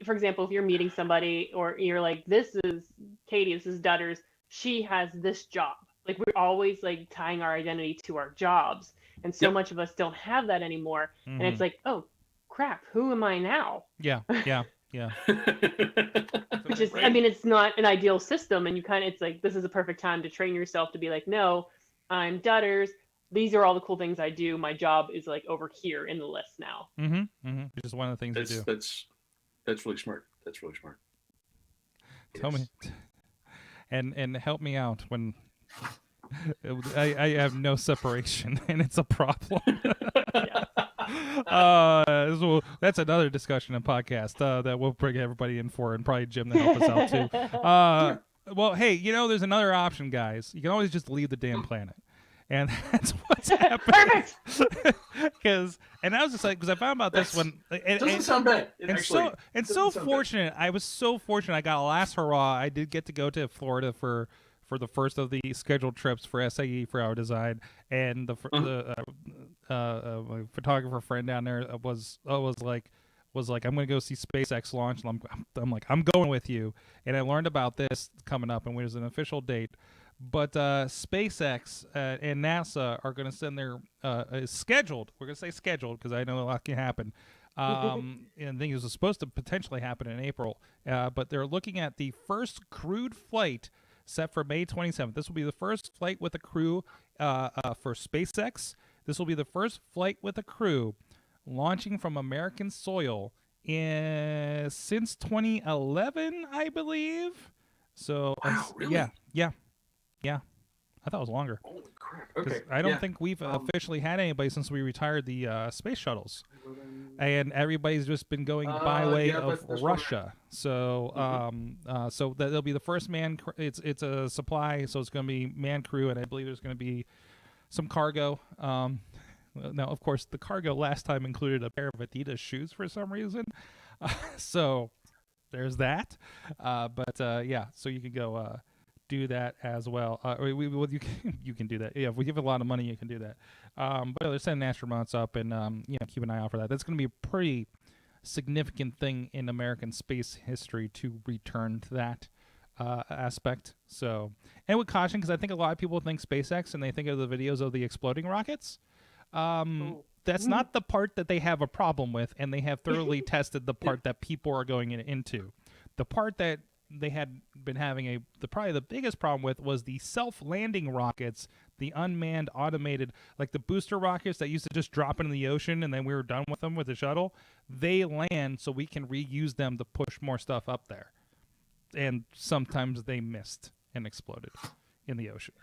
for example, if you're meeting somebody or you're like, this is Katie, this is Dudders, she has this job. Like we're always like tying our identity to our jobs. And so much of us don't have that anymore. And it's like, oh crap, who am I now? Yeah. Which is, I mean, it's not an ideal system. And it's like, this is a perfect time to train yourself to be like, no, I'm Dudders. These are all the cool things I do. My job is like over here in the list now. Which is one of the things you do. That's really smart. That's really smart. Tell me, and help me out when I have no separation and it's a problem. So that's another discussion and podcast that we'll bring everybody in for, and probably Jim to help us out too. Well, hey, there's another option, guys. You can always just leave the damn planet. And that's what's happening. Because I was just like, because I found about this one. It doesn't sound bad. So fortunate. I was so fortunate. I got a last hurrah. I did get to go to Florida for the first of the scheduled trips for SAE for our design, and my photographer friend down there was like, I'm gonna go see SpaceX launch. And I'm like, I'm going with you. And I learned about this coming up, and there's an official date. But SpaceX and NASA are going to send their scheduled. We're going to say scheduled because I know a lot can happen. And things are supposed to potentially happen in April. But they're looking at the first crewed flight set for May 27th. This will be the first flight with a crew for SpaceX. This will be the first flight with a crew launching from American soil since 2011, I believe. So wow, really? Yeah, I thought it was longer. Holy crap! Okay, I don't think we've officially had anybody since we retired the space shuttles, and everybody's just been going by way of Russia. So, so that'll be the first man. It's a supply, so it's going to be man crew, and I believe there's going to be some cargo. Now, of course, the cargo last time included a pair of Adidas shoes for some reason. So there's that. Yeah, so you can go. Do that as well. You can do that. Yeah, if we give a lot of money, you can do that. But they're sending astronauts up, and keep an eye out for that. That's going to be a pretty significant thing in American space history to return to that aspect. So, and with caution, because I think a lot of people think SpaceX and they think of the videos of the exploding rockets. That's not the part that they have a problem with, and they have thoroughly tested the part that people are going into. The part that they had been having probably the biggest problem with was the self-landing rockets, the unmanned automated, like the booster rockets that used to just drop into the ocean and then we were done with them with the shuttle. They land so we can reuse them to push more stuff up there. And sometimes they missed and exploded in the ocean.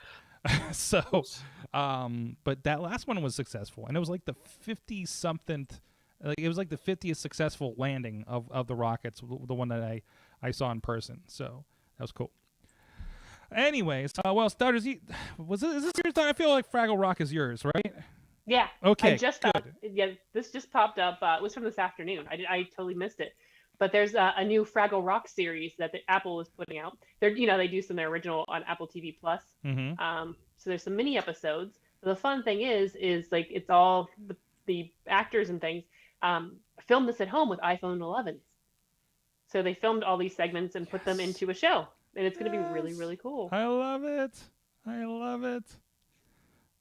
So, but that last one was successful, and it was like the 50-something. It was like the 50th successful landing of the rockets, the one that I saw in person. So that was cool. Anyways, Starters, is this yours? I feel like Fraggle Rock is yours, right? Yeah. Okay. I just this just popped up. It was from this afternoon. I totally missed it. But there's a new Fraggle Rock series that Apple is putting out. They do some of their original on Apple TV Plus. Mm-hmm. So there's some mini episodes. But the fun thing is like it's all the actors and things filmed this at home with iPhone 11s. So they filmed all these segments and put them into a show, and it's going to be really, really cool. I love it.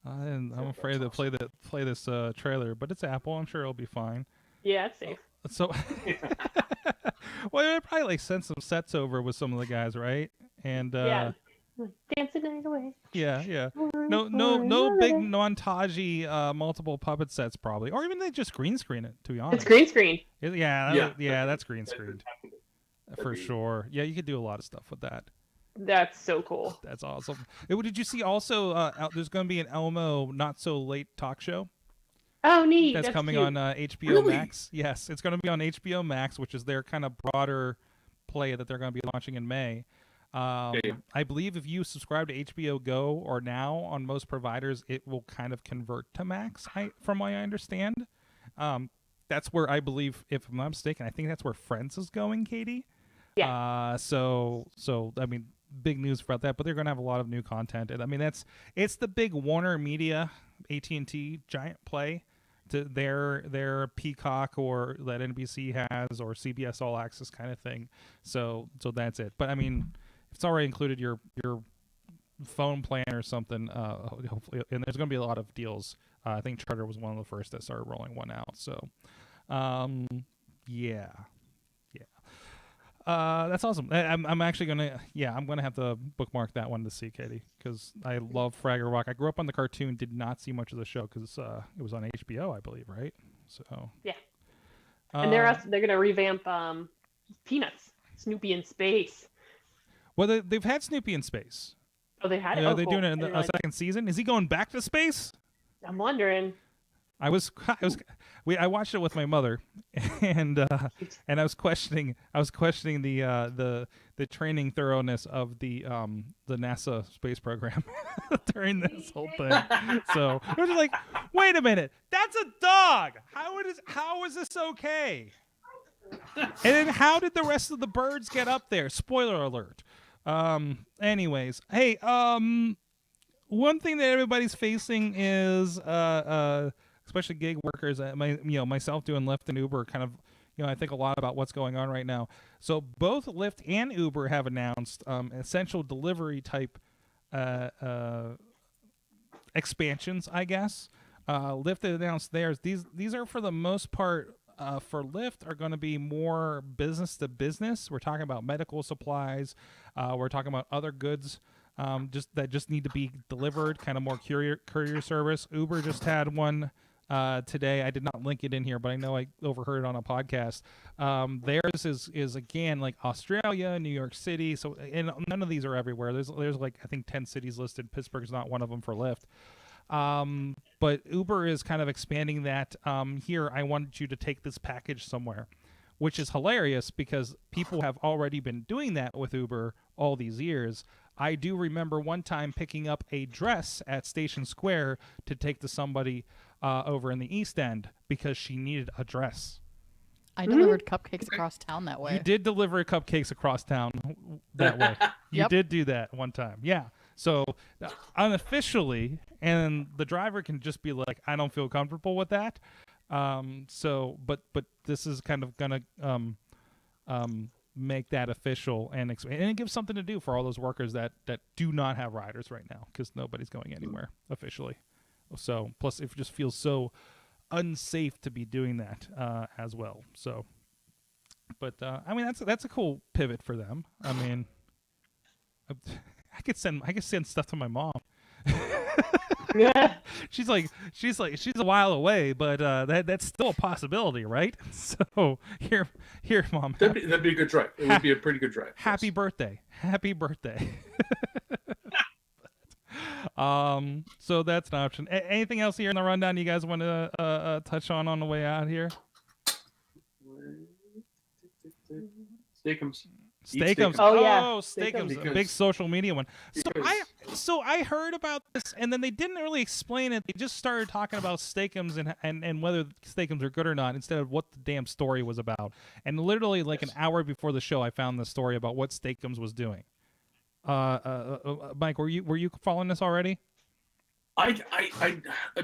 I'm afraid to play this trailer, but it's Apple. I'm sure it'll be fine. Yeah, it's safe. So, well, they probably send some sets over with some of the guys, right? And yeah, Dance the night away. Yeah. For No big another. montage, multiple puppet sets probably, or even they just green screen it. To be honest, It's green screen. That's green screened for sure. Yeah, you could do a lot of stuff with that. That's so cool. That's awesome. Did you see also? There's going to be an Elmo Not So Late talk show Oh, neat. that's coming cute. on HBO Really? Max. Yes, it's going to be on HBO Max, which is their kind of broader play that they're going to be launching in May. Yeah. I believe if you subscribe to HBO Go or Now on most providers, it will kind of convert to Max. From what I understand, that's where I believe, if I'm not mistaken, I think that's where Friends is going, Katie. Yeah. So I mean, big news about that. But they're going to have a lot of new content, and I mean it's the big Warner Media AT&T giant play to their Peacock or that NBC has or CBS All Access kind of thing. So that's it. But I mean, it's already included your phone plan or something. Hopefully, and there's going to be a lot of deals. I think Charter was one of the first that started rolling one out. So, yeah. That's awesome. I'm actually I'm gonna have to bookmark that one to see, Katie, because I love Fraggle Rock. I grew up on the cartoon, did not see much of the show because it was on HBO, I believe, right? So Yeah. And they're gonna revamp Peanuts, Snoopy in Space. well, they've had Snoopy in space. Oh, they had it. Yeah, Oh, they're cool. doing it I in didn't a realize- second season. Is he going back to space? I'm wondering. I watched it with my mother, and I was questioning the training thoroughness of the NASA space program during this whole thing. So it was like, wait a minute, that's a dog. How is this okay? And then how did the rest of the birds get up there? Spoiler alert. Anyways, hey, one thing that everybody's facing is especially gig workers, myself doing Lyft and Uber, kind of, I think a lot about what's going on right now. So both Lyft and Uber have announced essential delivery type expansions, I guess. Lyft announced theirs. These are for the most part, for Lyft, are going to be more business to business. We're talking about medical supplies. We're talking about other goods just need to be delivered, kind of more courier service. Uber just had one today. I did not link it in here, but I know I overheard it on a podcast. Theirs is again like Australia, New York City. So, and none of these are everywhere. There's like I think 10 cities listed. Pittsburgh's not one of them for Lyft. But Uber is kind of expanding that. Here, I want you to take this package somewhere, which is hilarious because people have already been doing that with Uber all these years. I do remember one time picking up a dress at Station Square to take to somebody over in the East End because she needed a dress. I delivered cupcakes across town that way. You did deliver cupcakes across town that way. You Yep. did do that one time. Yeah. So unofficially, and the driver can just be like, I don't feel comfortable with that. But this is kind of gonna make that official and it gives something to do for all those workers that do not have riders right now because nobody's going anywhere officially. So plus it just feels so unsafe to be doing that as well. So, but I mean that's a cool pivot for them. I mean, I could send stuff to my mom. Yeah. She's a while away, but that's still a possibility, right? So here, Mom. That'd be a good drive. It would be a pretty good drive. Happy birthday. So that's an option. Anything else here in the rundown you guys want to touch on the way out here? Steakums. Steakums. Oh, yeah. Oh, Steakums, Steakums. a big social media one. Because- So I heard about this, and then they didn't really explain it. They just started talking about Steakums and whether Steakums are good or not, instead of what the damn story was about. And literally, like an hour before the show, I found the story about what Steakums was doing. Mike, were you following this already? I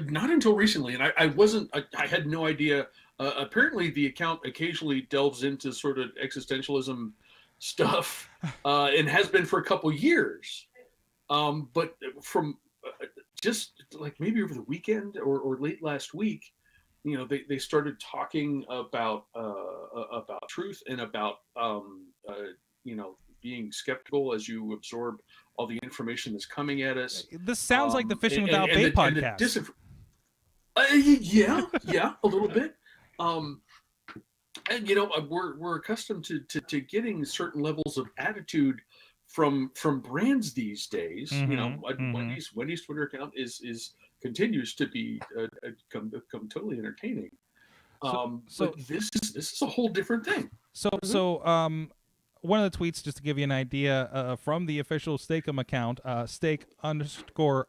not until recently, and I wasn't. I had no idea. Apparently, the account occasionally delves into sort of existentialism stuff, and has been for a couple years. But from just like maybe over the weekend or late last week, they started talking about truth and about being skeptical as you absorb all the information that's coming at us. This sounds like the Fishing Without and Bait the, and the podcast. yeah, a little bit. And we're accustomed to getting certain levels of attitude from brands these days. Wendy's Twitter account is continues to be come totally entertaining. But this is a whole different thing. One of the tweets, just to give you an idea, from the official Steakum account, steak _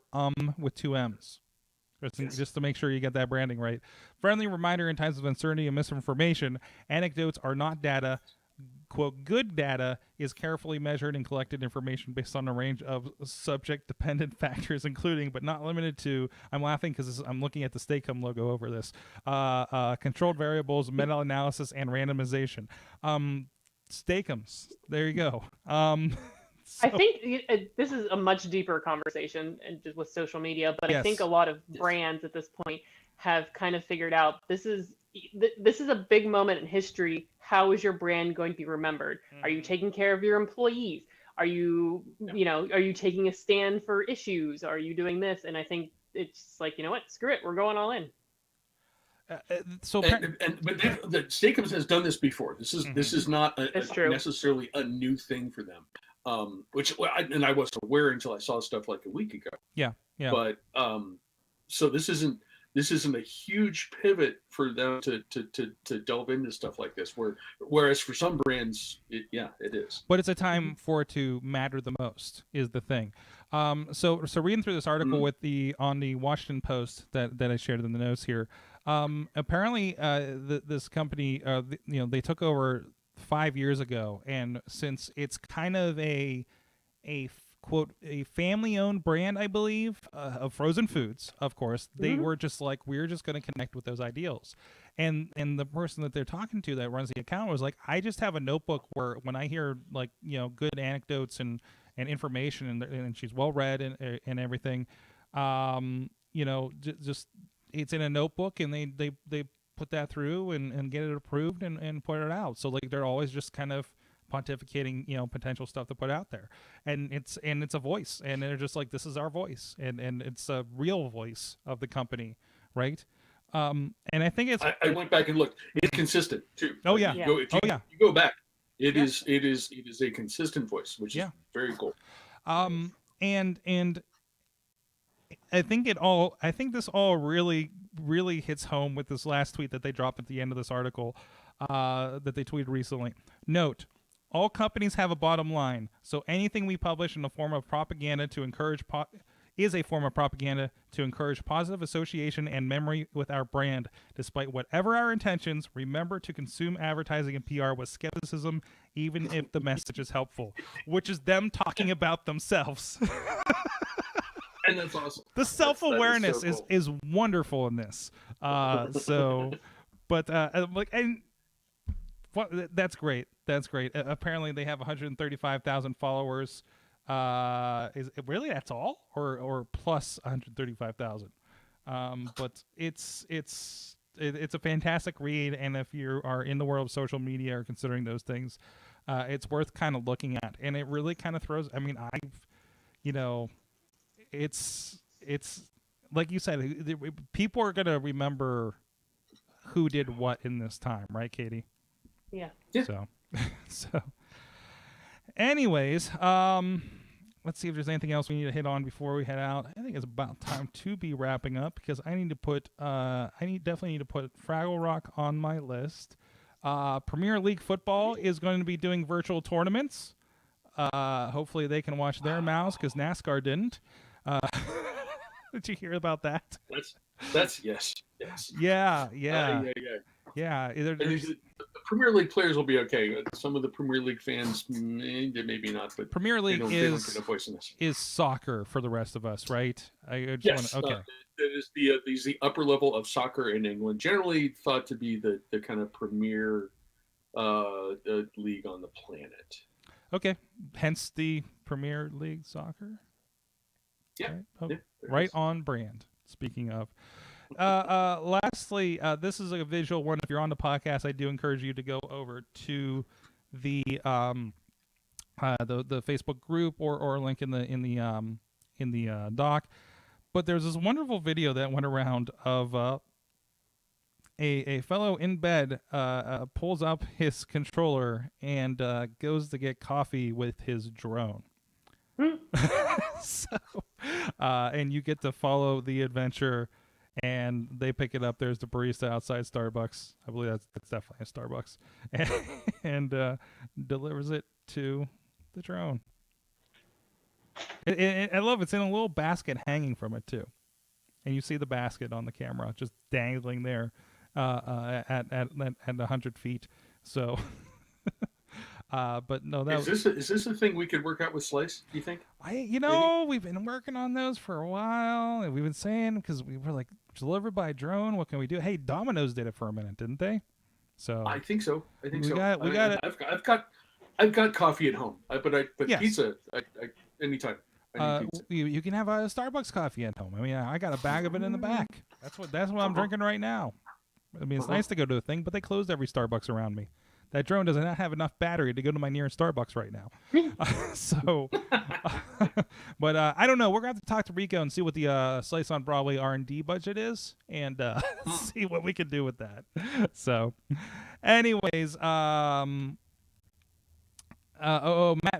with 2 M's. Just to make sure you get that branding right. Friendly reminder in times of uncertainty and misinformation, anecdotes are not data. Quote, good data is carefully measured and collected information based on a range of subject-dependent factors, including, but not limited to, I'm laughing because I'm looking at the Steakum logo over this, controlled variables, meta-analysis, and randomization. Steakums, there you go. I think this is a much deeper conversation and just with social media, but I think a lot of brands at this point have kind of figured out this is a big moment in history. How is your brand going to be remembered? Are you taking care of your employees? Are you taking a stand for issues? Are you doing this? And I think it's like, you know what, screw it, we're going all in. But the Steakums has done this before. This is not necessarily a new thing for them. Which I wasn't aware until I saw stuff like a week ago. Yeah. But so this isn't a huge pivot for them to delve into stuff like this. Whereas for some brands, it is. But it's a time for it to matter the most is the thing. So reading through this article on the Washington Post that I shared in the notes here. Apparently, this company, they took over 5 years ago, and since it's kind of a family-owned brand, I believe, of frozen foods, of course, they were just like, we're just going to connect with those ideals. And the person that they're talking to that runs the account was like, I just have a notebook where when I hear good anecdotes and information, and she's well read and everything, just it's in a notebook, and they put that through and get it approved and put it out. So like they're always just kind of pontificating, potential stuff to put out there. And it's a voice, and they're just like, this is our voice, and it's a real voice of the company, right? And I think it's I went back and looked. It's consistent too. Oh yeah. You go back. It is a consistent voice, which is very cool. And I think this all really hits home with this last tweet that they dropped at the end of this article that they tweeted recently. Note, all companies have a bottom line, so anything we publish in a form of propaganda to encourage is a form of propaganda to encourage positive association and memory with our brand. Despite whatever our intentions, remember to consume advertising and PR with skepticism, even if the message is helpful, which is them talking about themselves. And that's awesome. The self-awareness so cool. is wonderful in this. That's great. That's great. Apparently, they have 135,000 followers. Is it really that's all, or plus 135,000? But it's a fantastic read, and if you are in the world of social media or considering those things, it's worth kind of looking at. And it really kind of throws. I mean, it's like you said, people are gonna remember who did what in this time, right, Katie? Yeah. So anyways, let's see if there's anything else we need to hit on before we head out. I think it's about time to be wrapping up, because I need to put definitely need to put Fraggle Rock on my list. Premier League football is going to be doing virtual tournaments. Hopefully they can watch their mouths, because NASCAR didn't. Did you hear about that? That's yes. Yeah. The Premier League players will be okay. Some of the Premier League fans, maybe not. But Premier League they don't get a voice in this. is soccer for the rest of us, right? Yes. Okay. It is the upper level of soccer in England, generally thought to be the kind of premier league on the planet. Okay, hence the Premier League soccer. Yeah. Right on brand. Speaking of. Lastly, this is a visual one. If you're on the podcast, I do encourage you to go over to the the Facebook group or link in the doc. But there's this wonderful video that went around of a fellow in bed pulls up his controller and goes to get coffee with his drone. So, and you get to follow the adventure, and they pick it up. There's the barista outside Starbucks. I believe that's definitely a Starbucks, and delivers it to the drone. I love it's in a little basket hanging from it too, and you see the basket on the camera just dangling there at 100 feet. So, but no, that is this a thing we could work out with Slice? Do you think? We've been working on those for a while, and we've been saying because we were like delivered by drone. What can we do? Hey, Domino's did it for a minute, didn't they? So I think so. We so. got it. I've got coffee at home, but yes. Pizza anytime. You can have a Starbucks coffee at home. I mean, I got a bag of it in the back. That's what I'm drinking right now. I mean, it's nice to go to a thing, but they closed every Starbucks around me. That drone does not have enough battery to go to my nearest Starbucks right now. But I don't know. We're going to have to talk to Rico and see what the Slice on Broadway R&D budget is and see what we can do with that. So, anyways, Matt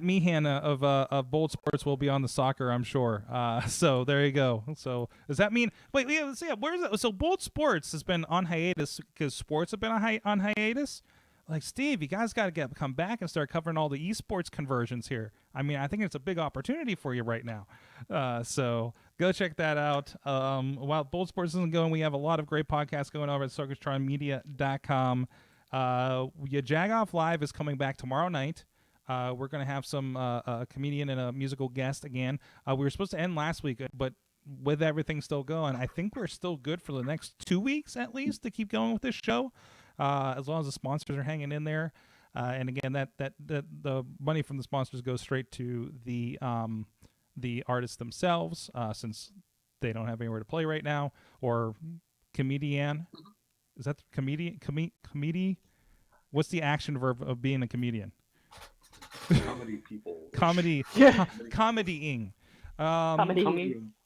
Meehan of Bold Sports will be on the soccer, I'm sure. So there you go. So does that mean? Wait, let's see. Where's it? So Bold Sports has been on hiatus because sports have been on hiatus. Like, Steve, you guys got to come back and start covering all the esports conversions here. I mean, I think it's a big opportunity for you right now. So go check that out. While Bold Sports isn't going, we have a lot of great podcasts going over at sorgatronmedia.com. Jagoff Live is coming back tomorrow night. We're going to have some a comedian and a musical guest again. We were supposed to end last week, but with everything still going, I think we're still good for the next 2 weeks at least to keep going with this show. As long as the sponsors are hanging in there, and again, that the money from the sponsors goes straight to the artists themselves, since they don't have anywhere to play right now. Or comedian, is that comedian? What's the action verb of being a comedian? Comedy people. Comedying. Comedying.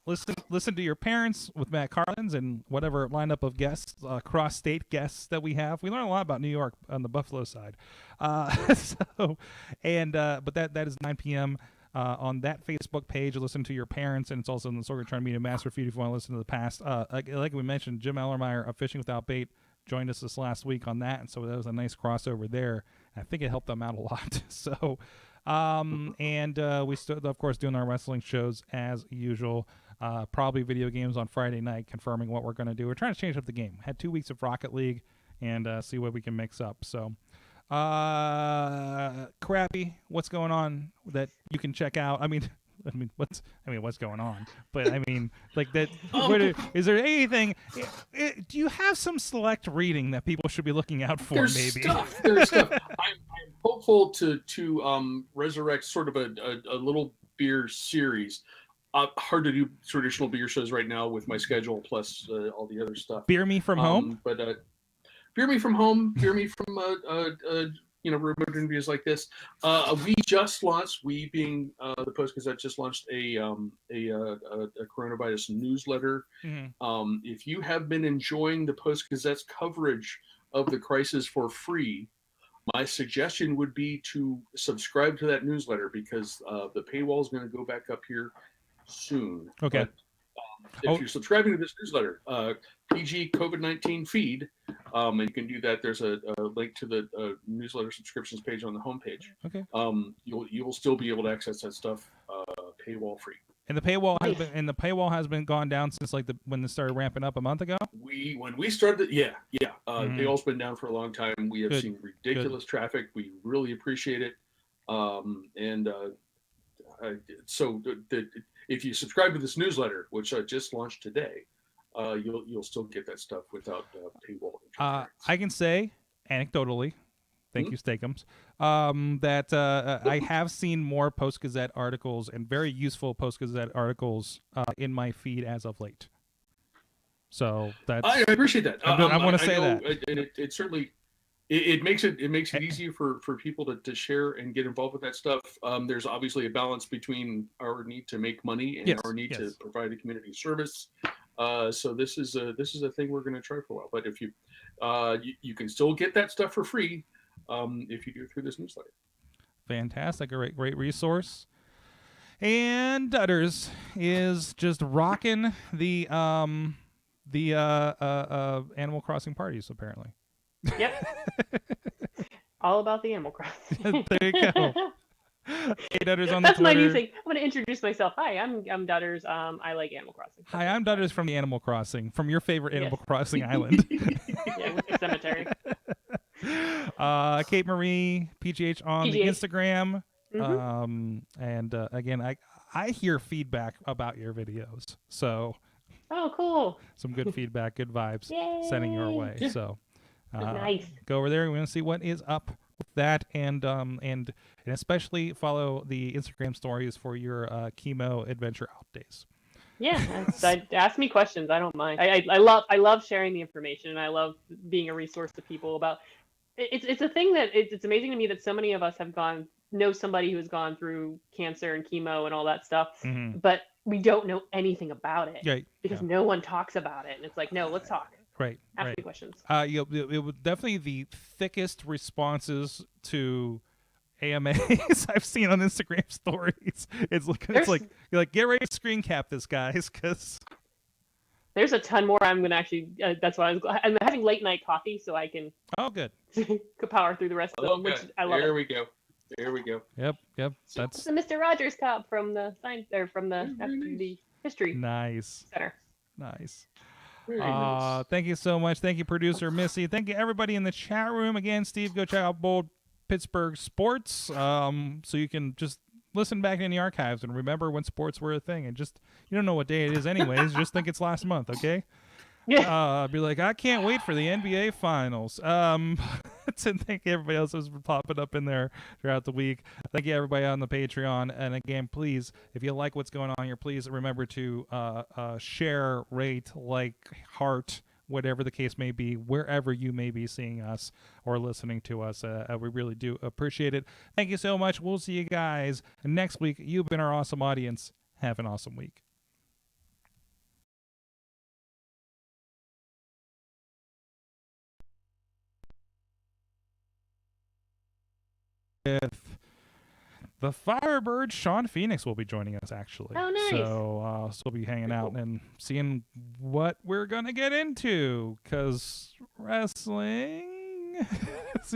Listen to your parents with Matt Carlins and whatever lineup of guests, cross-state guests that we have. We learn a lot about New York on the Buffalo side. But that is 9 p.m. On that Facebook page. Listen to your parents, and it's also in the Sorgatron Media Master Feed if you want to listen to the past. Like we mentioned, Jim Ellermeyer of Fishing Without Bait joined us this last week on that, and so that was a nice crossover there. I think it helped them out a lot. So, we still, of course, doing our wrestling shows as usual. Probably video games on Friday night, confirming what we're going to do. We're trying to change up the game. Had 2 weeks of Rocket League, and see what we can mix up. So, Crappy, what's going on that you can check out? I mean, what's going on? But I mean, like that. Is there anything? Do you have some select reading that people should be looking out for? There's maybe stuff. There's stuff. I'm hopeful to resurrect sort of a little beer series. Hard to do traditional beer shows right now with my schedule plus all the other stuff. Beer me from home, but beer me from home, beer me from remote interviews like this. We just launched. We being the Post Gazette just launched a coronavirus newsletter. Mm-hmm. If you have been enjoying the Post Gazette's coverage of the crisis for free, my suggestion would be to subscribe to that newsletter because the paywall is going to go back up here soon. Okay. But, if you're subscribing to this newsletter, PG COVID-19 feed, and you can do that. There's a link to the newsletter subscriptions page on the homepage. Okay. You will still be able to access that stuff paywall free. And the paywall has been gone down since when this started ramping up a month ago. When we started, the paywall's been down for a long time. We have seen ridiculous traffic. We really appreciate it. If you subscribe to this newsletter, which I just launched today, you'll still get that stuff without paywall interference. I can say anecdotally, thank you, Steakums, that I have seen more Post Gazette articles and very useful Post Gazette articles in my feed as of late. So that's I appreciate that. I want to say that, and it certainly it makes it easier for people to share and get involved with that stuff. There's obviously a balance between our need to make money and our need to provide a community service. So this is a thing we're going to try for a while. But if you can still get that stuff for free if you do it through this newsletter. Fantastic, great resource. And Dudas is just rocking the Animal Crossing parties apparently. Yep. All about the Animal Crossing. There you go. Hey, Dudas on the That's my Twitter. new thing. I'm going to introduce myself. Hi, I'm Dudas. I like Animal Crossing. Hi, I'm Dudas from the Animal Crossing, from your favorite Animal Crossing island. Yeah, with the cemetery. Kate Marie, PGH on the Instagram. Mm-hmm. And again, I hear feedback about your videos. So oh, cool. some good feedback, good vibes sending your way. Yeah. So nice. Go over there. We want to see what is up with that, and especially follow the Instagram stories for your chemo adventure out days. Yeah, ask me questions. I don't mind. I love sharing the information, and I love being a resource to people about. It's a thing that it's amazing to me that so many of us know somebody who's gone through cancer and chemo and all that stuff, but we don't know anything about it because no one talks about it, and it's like, no, let's talk. Right. Ask me questions. It was definitely the thickest responses to AMAs I've seen on Instagram stories. It's like you're like, get ready to screen cap this, guys, because there's a ton more. I'm gonna actually. That's why I'm having late night coffee, so I can. Oh, good. Power through the rest of them, which I love. There we go. There we go. Yep. That's the Mr. Rogers cup from the the History Nice. Center. Nice. Very nice. Thank you so much. Thank you, producer Missy. Thank you, everybody in the chat room. Again, Steve, go check out Bold Pittsburgh Sports so you can just listen back in the archives and remember when sports were a thing. And just, you don't know what day it is anyways. Just think it's last month, okay? Yeah. Be like, I can't wait for the NBA Finals. And thank you everybody else who's been popping up in there throughout the week. Thank you everybody on the Patreon. And again, please, if you like what's going on here, please remember to share, rate, like, heart, whatever the case may be, wherever you may be seeing us or listening to us. We really do appreciate it. Thank you so much. We'll see you guys next week. You've been our awesome audience. Have an awesome week. With the Firebird, Sean Phoenix will be joining us, actually. Oh, nice. So we'll be hanging out and seeing what we're going to get into, because wrestling, it's